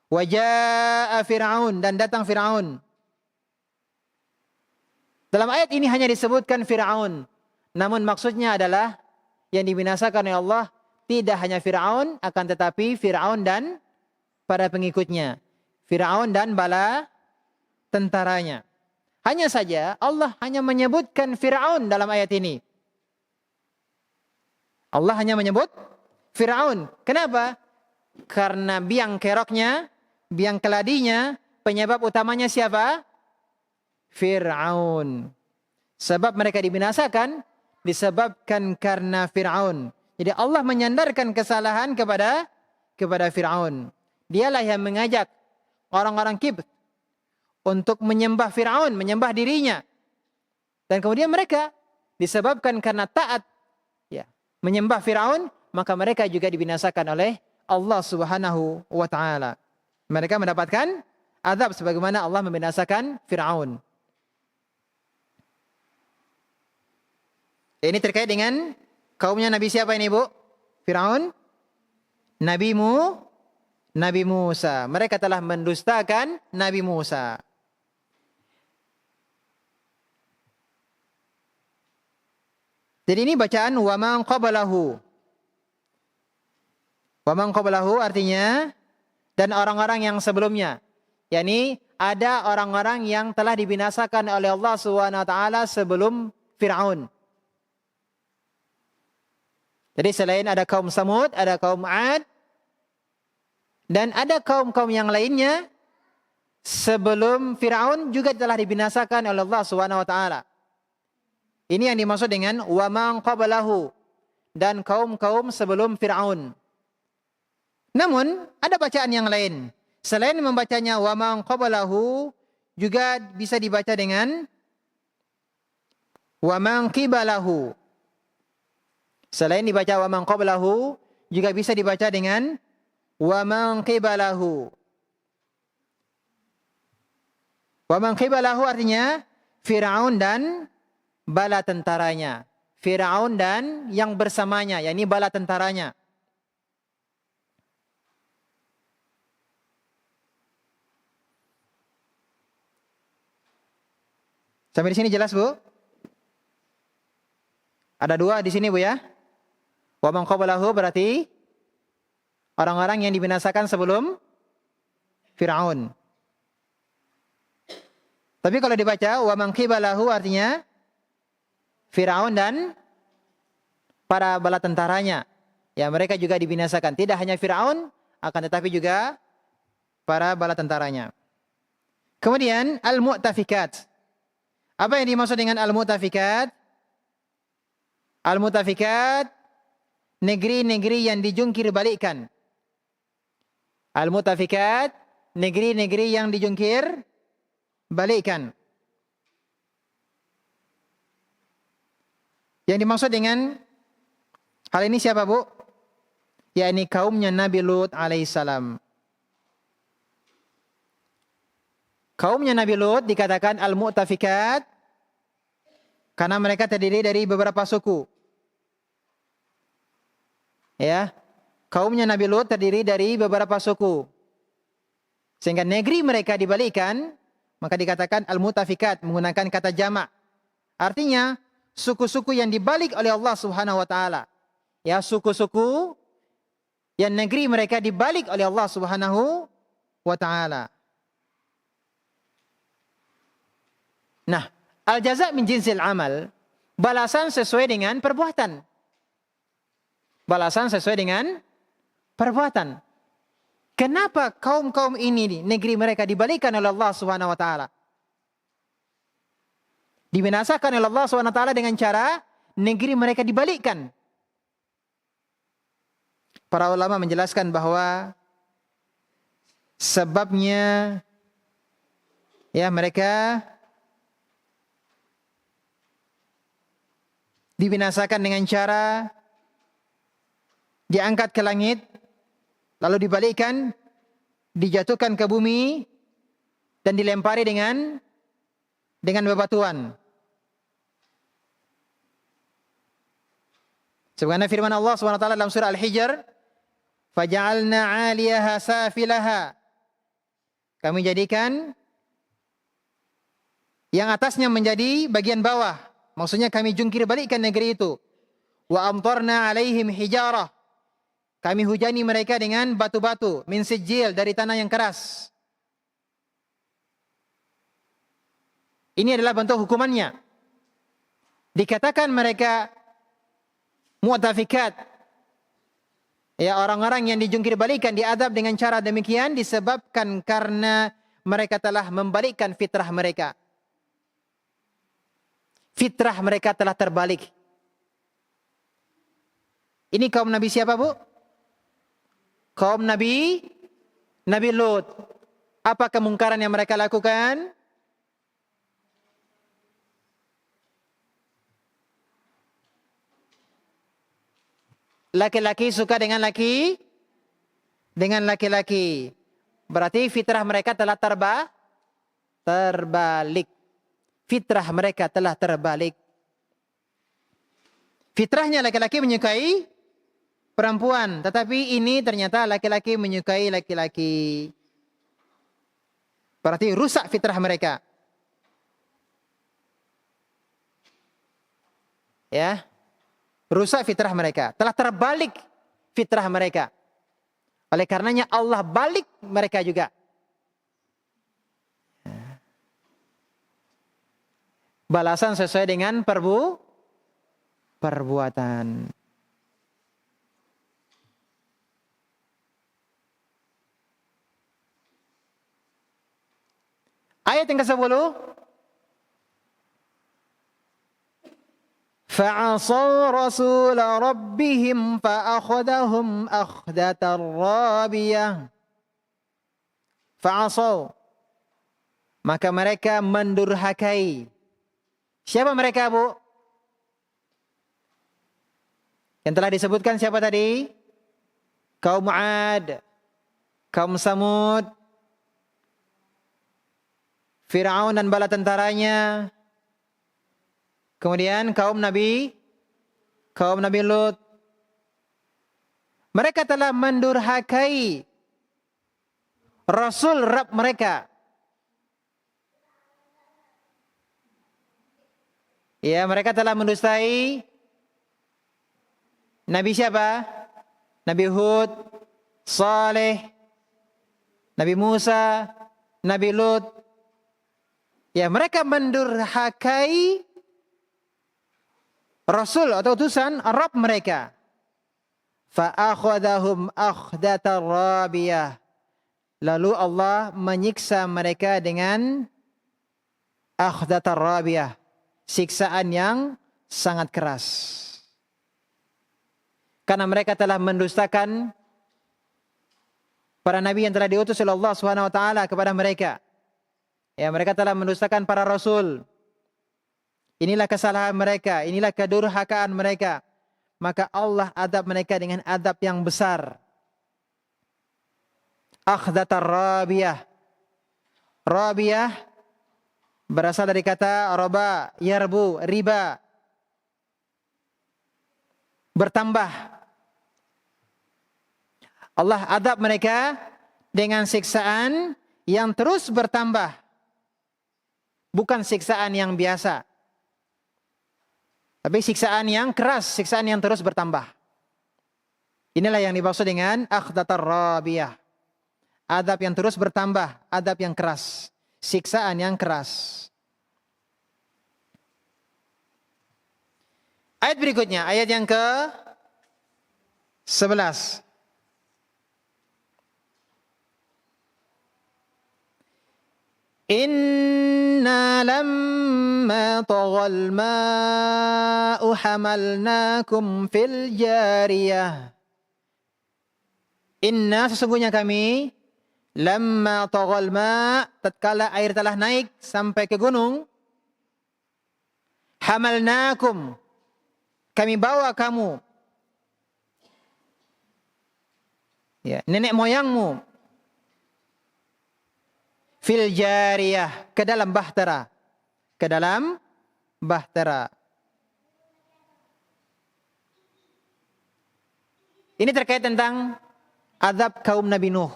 Wa jaa'a Fir'aun, dan datang Fir'aun. Dalam ayat ini hanya disebutkan Fir'aun, namun maksudnya adalah yang dibinasakan oleh Allah tidak hanya Fir'aun, akan tetapi Fir'aun dan para pengikutnya, Fir'aun dan bala tentaranya. Hanya saja Allah hanya menyebutkan Fir'aun dalam ayat ini. Allah hanya menyebut Fir'aun. Kenapa? Karena biang keroknya, biang keladinya, penyebab utamanya siapa? Fir'aun. Sebab mereka dibinasakan disebabkan karena Fir'aun. Jadi Allah menyandarkan kesalahan kepada Fir'aun. Dialah yang mengajak orang-orang Kibt untuk menyembah Fir'aun, menyembah dirinya. Dan kemudian mereka disebabkan karena taat, ya, menyembah Fir'aun, maka mereka juga dibinasakan oleh Allah Subhanahu wa taala. Mereka mendapatkan azab sebagaimana Allah membinasakan Fir'aun. Ini terkait dengan kaumnya Nabi siapa ini, Bu? Fir'aun? Nabi Musa. Mereka telah mendustakan Nabi Musa. Jadi ini bacaan wa man qablahu. Wa man qablahu artinya dan orang-orang yang sebelumnya. yakni ada orang-orang yang telah dibinasakan oleh Allah Subhanahu wa taala sebelum Firaun. Jadi selain ada kaum Samud, ada kaum Ad, dan ada kaum-kaum yang lainnya sebelum Firaun juga telah dibinasakan oleh Allah Subhanahu wa taala. Ini yang dimaksud dengan wa man qablahu, dan kaum-kaum sebelum Firaun. Namun ada bacaan yang lain. Selain membacanya wa man qablahu, juga bisa dibaca dengan wa man qibalahu. Selain dibaca wa man qablahu, juga bisa dibaca dengan wa man qibalahu. Wa man qibalahu artinya Firaun dan bala tentaranya. Firaun dan yang bersamanya, yakni bala tentaranya. Sampai di sini jelas, Bu? Ada dua di sini, Bu, ya. Wa man qablahu berarti orang-orang yang dibinasakan sebelum Firaun. Tapi kalau dibaca wa man qibalahu artinya Firaun dan para bala tentaranya. Ya, mereka juga dibinasakan. Tidak hanya Firaun, akan tetapi juga para bala tentaranya. Kemudian al-mu'tafikat. Apa yang dimaksud dengan al-mu'tafikat? Al-mu'tafikat, negeri-negeri yang dijungkir balikkan. Al-mu'tafikat, negeri-negeri yang dijungkir balikkan. Yang dimaksud dengan hal ini siapa, Bu? Yakni kaumnya Nabi Lut alaihissalam. Kaumnya Nabi Lut dikatakan al-mu'tafikat karena mereka terdiri dari beberapa suku. Ya, kaumnya Nabi Lut terdiri dari beberapa suku. Sehingga negeri mereka dibalikkan, maka dikatakan al-mutafikat, menggunakan kata jamak. Artinya, suku-suku yang dibalik oleh Allah Subhanahu wa taala. Ya, suku-suku yang negeri mereka dibalik oleh Allah Subhanahu wa taala. Nah, al-jaza' min jinsil amal, balasan sesuai dengan perbuatan. Balasan sesuai dengan perbuatan. Kenapa kaum-kaum ini negeri mereka dibalikkan oleh Allah Subhanahu wa taala? Dibinasakan oleh Allah Subhanahu wa taala dengan cara negeri mereka dibalikkan. Para ulama menjelaskan bahwa sebabnya ya mereka dibinasakan dengan cara diangkat ke langit, lalu dibalikkan, dijatuhkan ke bumi, dan dilempari dengan bebatuan. Sebagaimana firman Allah SWT dalam surah Al-Hijr, فَجَعَلْنَا عَالِيَهَا سَافِلَهَا. Kami jadikan yang atasnya menjadi bagian bawah. Maksudnya kami jungkir balikkan negeri itu. وَأَمْطَرْنَا عَلَيْهِمْ حِجَارَةً. Kami hujani mereka dengan batu-batu min sijil, dari tanah yang keras. Ini adalah bentuk hukumannya. Dikatakan mereka mu'tafikat, ya, orang-orang yang dijungkir balikan, diadab dengan cara demikian disebabkan karena mereka telah membalikkan fitrah mereka. Fitrah mereka telah terbalik. Ini kaum Nabi siapa, Bu? Kaum Nabi Lut. Apa kemungkaran yang mereka lakukan? Laki-laki suka dengan laki-laki. Berarti fitrah mereka telah terbalik. Fitrah mereka telah terbalik. Fitrahnya laki-laki menyukai perempuan, tetapi ini ternyata laki-laki menyukai laki-laki. Berarti rusak fitrah mereka. Ya. Rusak fitrah mereka, telah terbalik fitrah mereka. Oleh karenanya Allah balik mereka juga. Balasan sesuai dengan perbuatan. Ayat yang ke-10. فَعَصَوْا رَسُولَ رَبِّهِمْ فَأَخَذَهُمْ أَخْذَةً رَّابِيَةً. فَعَصَوْا, maka mereka mendurhakai. Siapa mereka, Bu? Yang telah disebutkan siapa tadi? Kaum 'Ad, kaum Samud, Fir'aun dan bala tentaranya. Kemudian kaum Nabi Lut. Mereka telah mendurhakai Rasul Rabb mereka. Ya, mereka telah mendustai Nabi siapa? Nabi Hud, Saleh, Nabi Musa, Nabi Lut. Ya, mereka mendurhakai Rasul atau utusan Rabb mereka. Fa'akhadahum akhdatan rabiyah. Lalu Allah menyiksa mereka dengan akhdatan rabiyah, siksaan yang sangat keras. Karena mereka telah mendustakan para nabi yang telah diutus oleh Allah Subhanahu wa taala kepada mereka. Ya, mereka telah mendustakan para rasul. Inilah kesalahan mereka, inilah kedurhakaan mereka. Maka Allah adab mereka dengan adab yang besar. Akhdatar rabiyah. Rabiyah berasal dari kata roba, yarbu, riba. Bertambah. Allah adab mereka dengan siksaan yang terus bertambah. Bukan siksaan yang biasa. Tapi siksaan yang keras, siksaan yang terus bertambah. Inilah yang dimaksud dengan akhdatar rabiyah. Adab yang terus bertambah, adab yang keras, siksaan yang keras. Ayat berikutnya, ayat yang ke-11. Inna lamma taghal ma'u hamalnakum fil jariyah. Inna sesungguhnya kami lamma taghal ma' tatkala air telah naik sampai ke gunung, hamalnakum kami bawa kamu, ya, nenek moyangmu, fil jariyah, ke dalam bahtera, ke dalam bahtera. Ini terkait tentang azab kaum Nabi Nuh.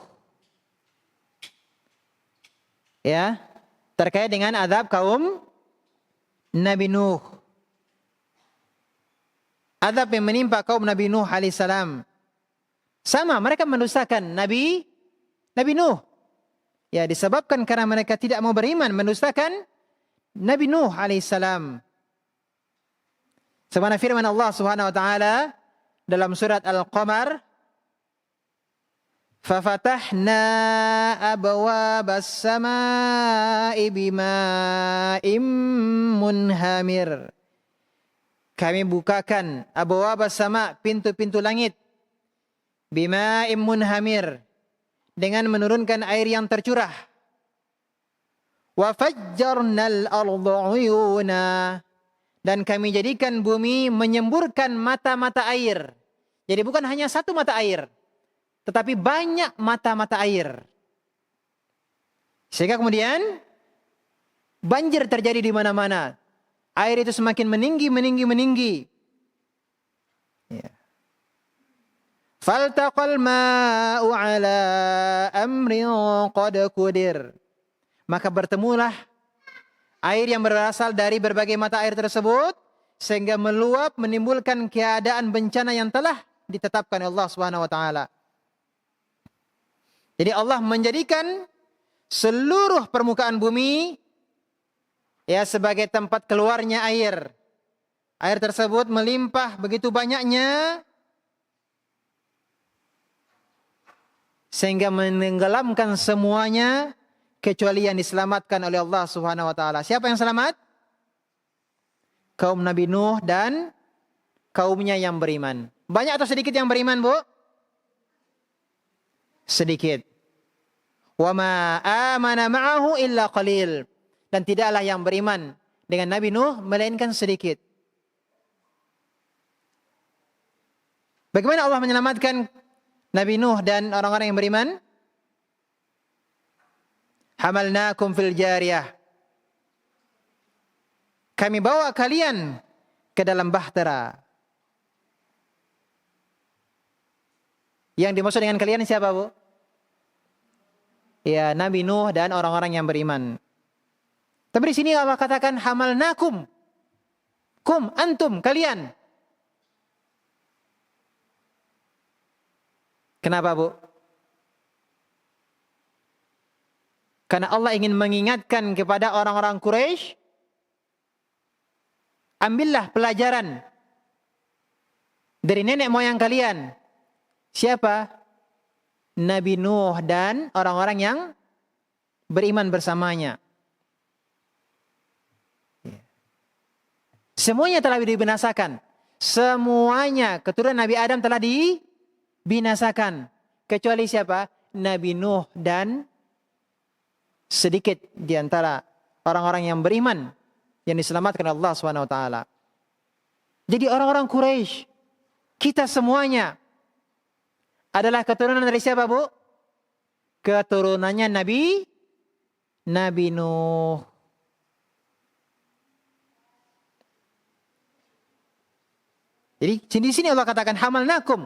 Ya, terkait dengan azab kaum Nabi Nuh. Azab yang menimpa kaum Nabi Nuh alaihissalam. Sama, mereka mendustakan Nabi Nuh. Ya, disebabkan karena mereka tidak mau beriman, mendustakan Nabi Nuh alaihissalam. Sebagaimana firman Allah Subhanahu wa taala dalam surat Al-Qamar, فَفَتَحْنَا أَبْوَابَ السَّمَاءِ بِمَاءٍ مُنْهَمِرٍ. Kami bukakan abwab as-sama', pintu-pintu langit, bima'im munhamir, dengan menurunkan air yang tercurah. Wa fajjarnal arda 'uyuna, dan kami jadikan bumi menyemburkan mata-mata air. Jadi bukan hanya satu mata air, tetapi banyak mata-mata air. Sehingga kemudian banjir terjadi di mana-mana. Air itu semakin meninggi. Ya. Faltaqal ma'u 'ala amrin qad qudir. Maka bertemulah air yang berasal dari berbagai mata air tersebut sehingga meluap menimbulkan keadaan bencana yang telah ditetapkan Allah Subhanahu wa taala. Jadi Allah menjadikan seluruh permukaan bumi ya sebagai tempat keluarnya air. Air tersebut melimpah begitu banyaknya sehingga menenggelamkan semuanya kecuali yang diselamatkan oleh Allah Subhanahu wa taala. Siapa yang selamat? Kaum Nabi Nuh dan kaumnya yang beriman. Banyak atau sedikit yang beriman, Bu? Sedikit. Wa ma amana ma'ahu illa qalil. Dan tidaklah yang beriman dengan Nabi Nuh melainkan sedikit. Bagaimana Allah menyelamatkan Nabi Nuh dan orang-orang yang beriman? Hamalnakum fil jariyah. Kami bawa kalian ke dalam bahtera. Yang dimaksud dengan kalian siapa, Bu? Ya, Nabi Nuh dan orang-orang yang beriman. Tapi di sini Allah katakan hamalnakum. Kum, antum, kalian. Kenapa, Bu? Karena Allah ingin mengingatkan kepada orang-orang Quraisy, ambillah pelajaran dari nenek moyang kalian. Siapa? Nabi Nuh dan orang-orang yang beriman bersamanya. Semuanya telah dibinasakan. Semuanya keturunan Nabi Adam telah dibinasakan. Kecuali siapa? Nabi Nuh dan sedikit di antara orang-orang yang beriman yang diselamatkan Allah SWT. Jadi orang-orang Quraisy, kita semuanya adalah keturunan dari siapa, Bu? Keturunannya Nabi Nuh. Jadi di sini Allah katakan hamalnakum.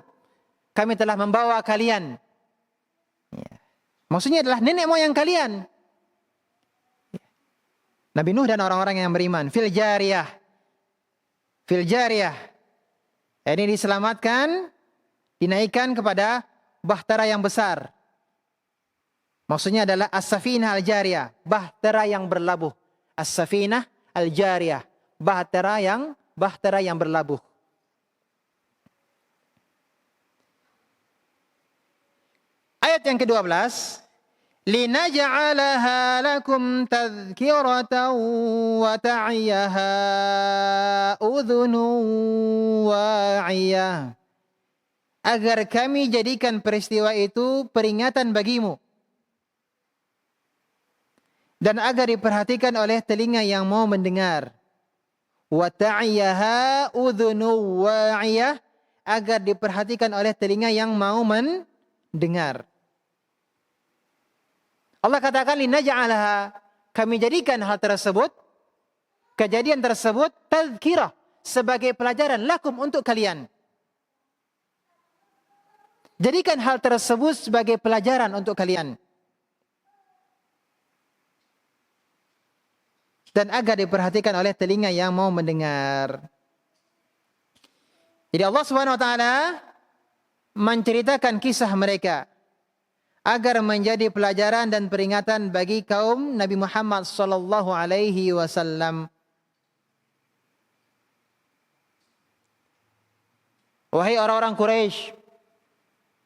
Kami telah membawa kalian. Ya. Maksudnya adalah nenek moyang kalian. Nabi Nuh dan orang-orang yang beriman. Fil jariyah. Fil jariyah. Ini diselamatkan, dinaikkan kepada bahtera yang besar. Maksudnya adalah as-safinah al-jariyah. Bahtera yang berlabuh. As-safinah al-jariyah. Bahtera yang berlabuh. Ayat yang ke-12. Linaj'alaha lakum tadhkiratan wa ta'iyaha udhunun wa'iyah. Agar kami jadikan peristiwa itu peringatan bagimu. Dan agar diperhatikan oleh telinga yang mau mendengar. Wa ta'iyaha udhunun wa'iyah. Agar diperhatikan oleh telinga yang mau mendengar. Allah katakan linaj'alaha, kami jadikan hal tersebut, kejadian tersebut tazkirah, sebagai pelajaran lakum untuk kalian. Jadikan hal tersebut sebagai pelajaran untuk kalian. Dan agar diperhatikan oleh telinga yang mau mendengar. Jadi Allah SWT menceritakan kisah mereka agar menjadi pelajaran dan peringatan bagi kaum Nabi Muhammad sallallahu alaihi wasallam. Wahai orang-orang Quraisy,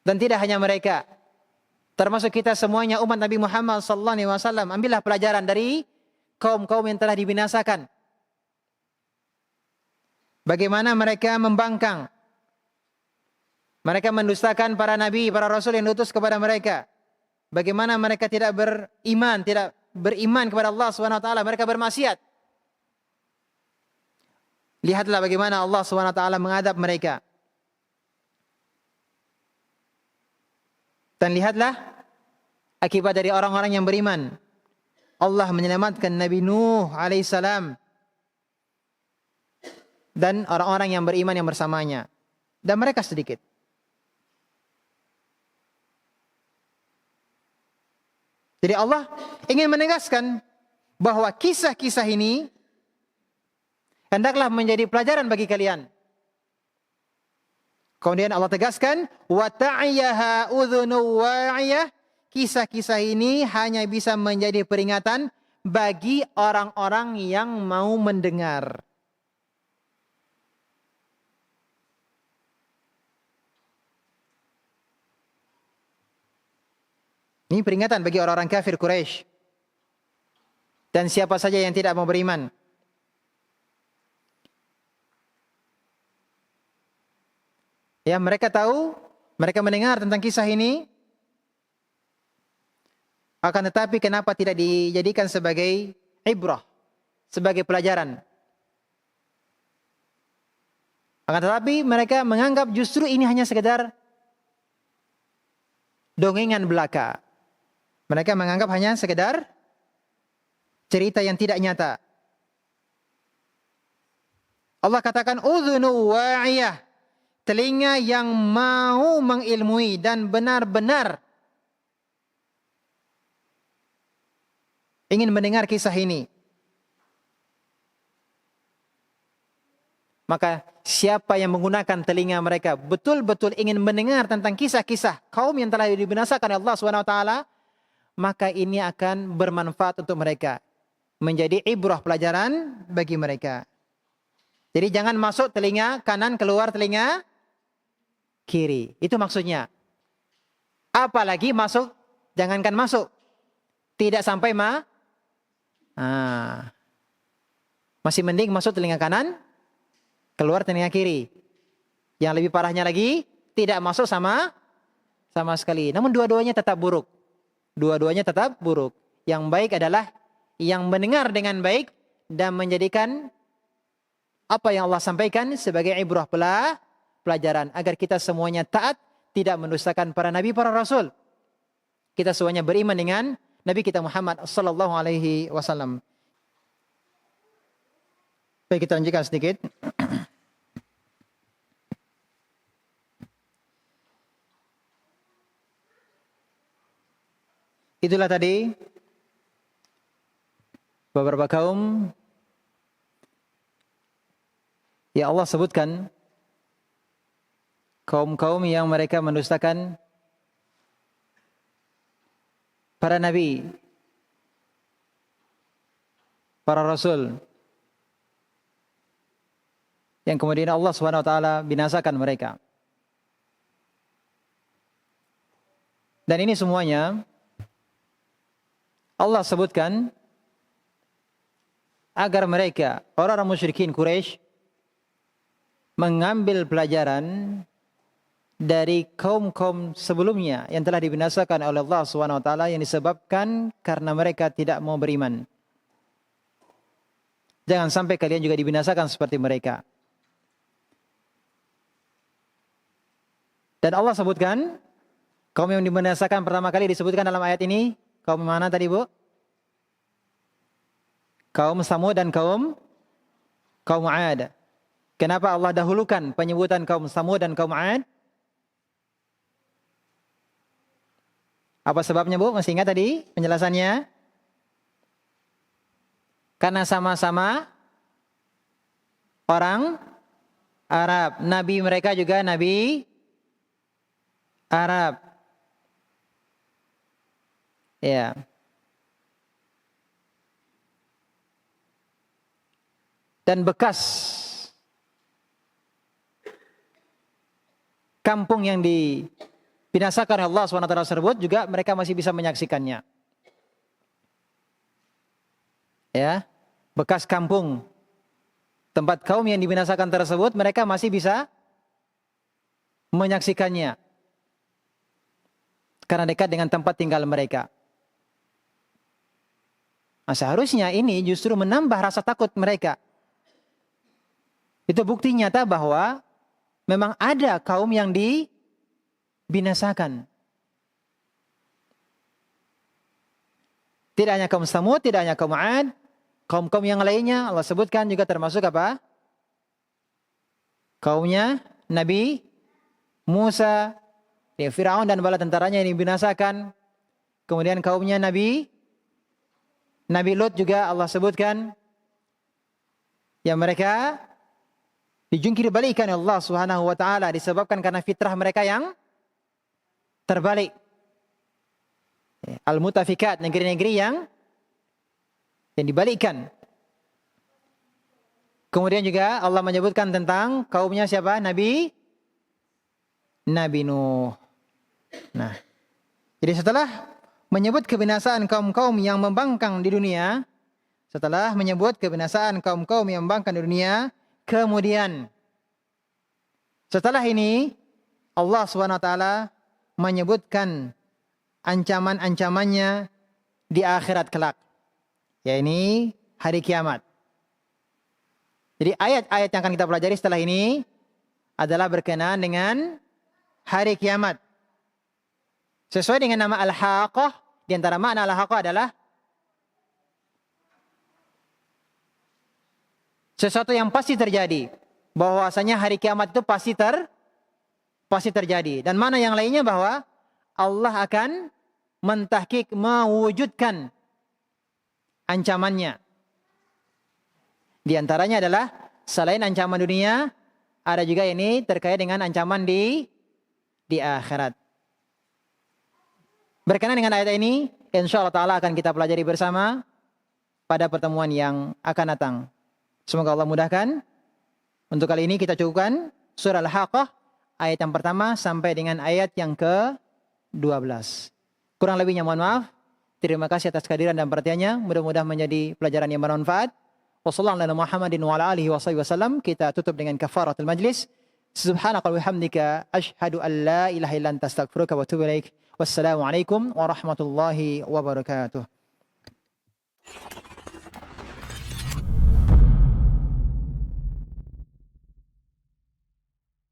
dan tidak hanya mereka, termasuk kita semuanya umat Nabi Muhammad sallallahu alaihi wasallam, ambillah pelajaran dari kaum-kaum yang telah dibinasakan. Bagaimana mereka membangkang, mereka mendustakan para nabi, para rasul yang diutus kepada mereka. Bagaimana mereka tidak beriman kepada Allah SWT, mereka bermaksiat. Lihatlah bagaimana Allah SWT mengadab mereka. Dan lihatlah akibat dari orang-orang yang beriman. Allah menyelamatkan Nabi Nuh alaihissalam dan orang-orang yang beriman yang bersamanya. Dan mereka sedikit. Jadi Allah ingin menegaskan bahwa kisah-kisah ini hendaklah menjadi pelajaran bagi kalian. Kemudian Allah tegaskan, wa ta'iyaha udhunu wa'iyah. Kisah-kisah ini hanya bisa menjadi peringatan bagi orang-orang yang mau mendengar. Ini peringatan bagi orang-orang kafir Quraisy dan siapa saja yang tidak mau beriman. Ya, mereka tahu, mereka mendengar tentang kisah ini, akan tetapi kenapa tidak dijadikan sebagai ibrah, sebagai pelajaran? Akan tetapi mereka menganggap justru ini hanya sekedar dongengan belaka. Mereka menganggap hanya sekedar cerita yang tidak nyata. Allah katakan udhunu wa'iyah, telinga yang mau mengilmui dan benar-benar ingin mendengar kisah ini. Maka siapa yang menggunakan telinga mereka betul-betul ingin mendengar tentang kisah-kisah kaum yang telah dibinasakan oleh Allah SWT, maka ini akan bermanfaat untuk mereka, menjadi ibrah pelajaran bagi mereka. Jadi jangan masuk telinga kanan, keluar telinga kiri. Itu maksudnya. Apalagi masuk, jangankan masuk, tidak sampai masih mending masuk telinga kanan, keluar telinga kiri. Yang lebih parahnya lagi, tidak masuk sama sekali. Namun dua-duanya tetap buruk. Dua-duanya tetap buruk. Yang baik adalah yang mendengar dengan baik dan menjadikan apa yang Allah sampaikan sebagai ibrah pelajaran agar kita semuanya taat, tidak mendustakan para nabi, para rasul. Kita semuanya beriman dengan Nabi kita Muhammad sallallahu alaihi wasallam. Baik, kita lanjutkan sedikit. itulah tadi beberapa kaum yang Allah sebutkan, kaum-kaum yang mereka mendustakan para nabi, para rasul, yang kemudian Allah Subhanahu wa taala binasakan mereka. Dan ini semuanya Allah sebutkan agar mereka, orang-orang musyrikin Quraisy, mengambil pelajaran dari kaum-kaum sebelumnya yang telah dibinasakan oleh Allah Subhanahu wa taala, yang disebabkan karena mereka tidak mau beriman. Jangan sampai kalian juga dibinasakan seperti mereka. Dan Allah sebutkan kaum yang dibinasakan pertama kali disebutkan dalam ayat ini, kaum mana tadi, Bu? Kaum Samud dan kaum 'Ad. Kenapa Allah dahulukan penyebutan kaum Samud dan kaum 'Ad? Apa sebabnya, Bu? Masih ingat tadi penjelasannya? Karena sama-sama orang Arab. Nabi mereka juga nabi Arab. Ya. Dan bekas kampung yang dibinasakan oleh Allah SWT tersebut juga mereka masih bisa menyaksikannya. Ya, bekas kampung tempat kaum yang dibinasakan tersebut mereka masih bisa menyaksikannya karena dekat dengan tempat tinggal mereka. Nah, seharusnya ini justru menambah rasa takut mereka. Itu bukti nyata bahwa memang ada kaum yang dibinasakan. Tidak hanya kaum Samud, tidak hanya kaum 'Ad, kaum-kaum yang lainnya Allah sebutkan juga termasuk apa? Kaumnya Nabi Musa, Firaun dan bala tentaranya yang dibinasakan. Kemudian kaumnya Nabi Lut juga Allah sebutkan, yang mereka dijungkir balikan Allah Subhanahu wa taala disebabkan karena fitrah mereka yang terbalik. Al-Mutafikat, negeri-negeri yang dibalikkan. Kemudian juga Allah menyebutkan tentang kaumnya siapa? Nabi Nuh. Nah, jadi setelah menyebut kebinasaan kaum-kaum yang membangkang di dunia, setelah menyebut kebinasaan kaum-kaum yang membangkang di dunia, kemudian setelah ini Allah SWT menyebutkan ancaman-ancamannya di akhirat kelak, yaitu hari kiamat. Jadi ayat-ayat yang akan kita pelajari setelah ini adalah berkenaan dengan hari kiamat. Sesuai dengan nama Al-Haqqah, di antara makna Al-Haqqah adalah sesuatu yang pasti terjadi. Bahwasanya hari kiamat itu pasti terjadi. Dan mana yang lainnya bahwa Allah akan mentahqiq, mewujudkan ancamannya. Di antaranya adalah selain ancaman dunia, ada juga ini terkait dengan ancaman di akhirat. Berkenaan dengan ayat ini, insyaallah ta'ala akan kita pelajari bersama pada pertemuan yang akan datang. Semoga Allah mudahkan. Untuk kali ini kita cukupkan surah Al-Haqqah ayat yang pertama sampai dengan ayat yang ke-12. Kurang lebihnya mohon maaf. Terima kasih atas kehadiran dan perhatiannya. Mudah-mudahan menjadi pelajaran yang bermanfaat. Wassallallahu ala Muhammadin wa ala alihi wasallam. Kita tutup dengan kafaratul majlis. Subhanaka wa bihamdika asyhadu an la ilaha illa anta astaghfiruka wa atubu ilaik. Wassalamualaikum warahmatullahi wabarakatuh.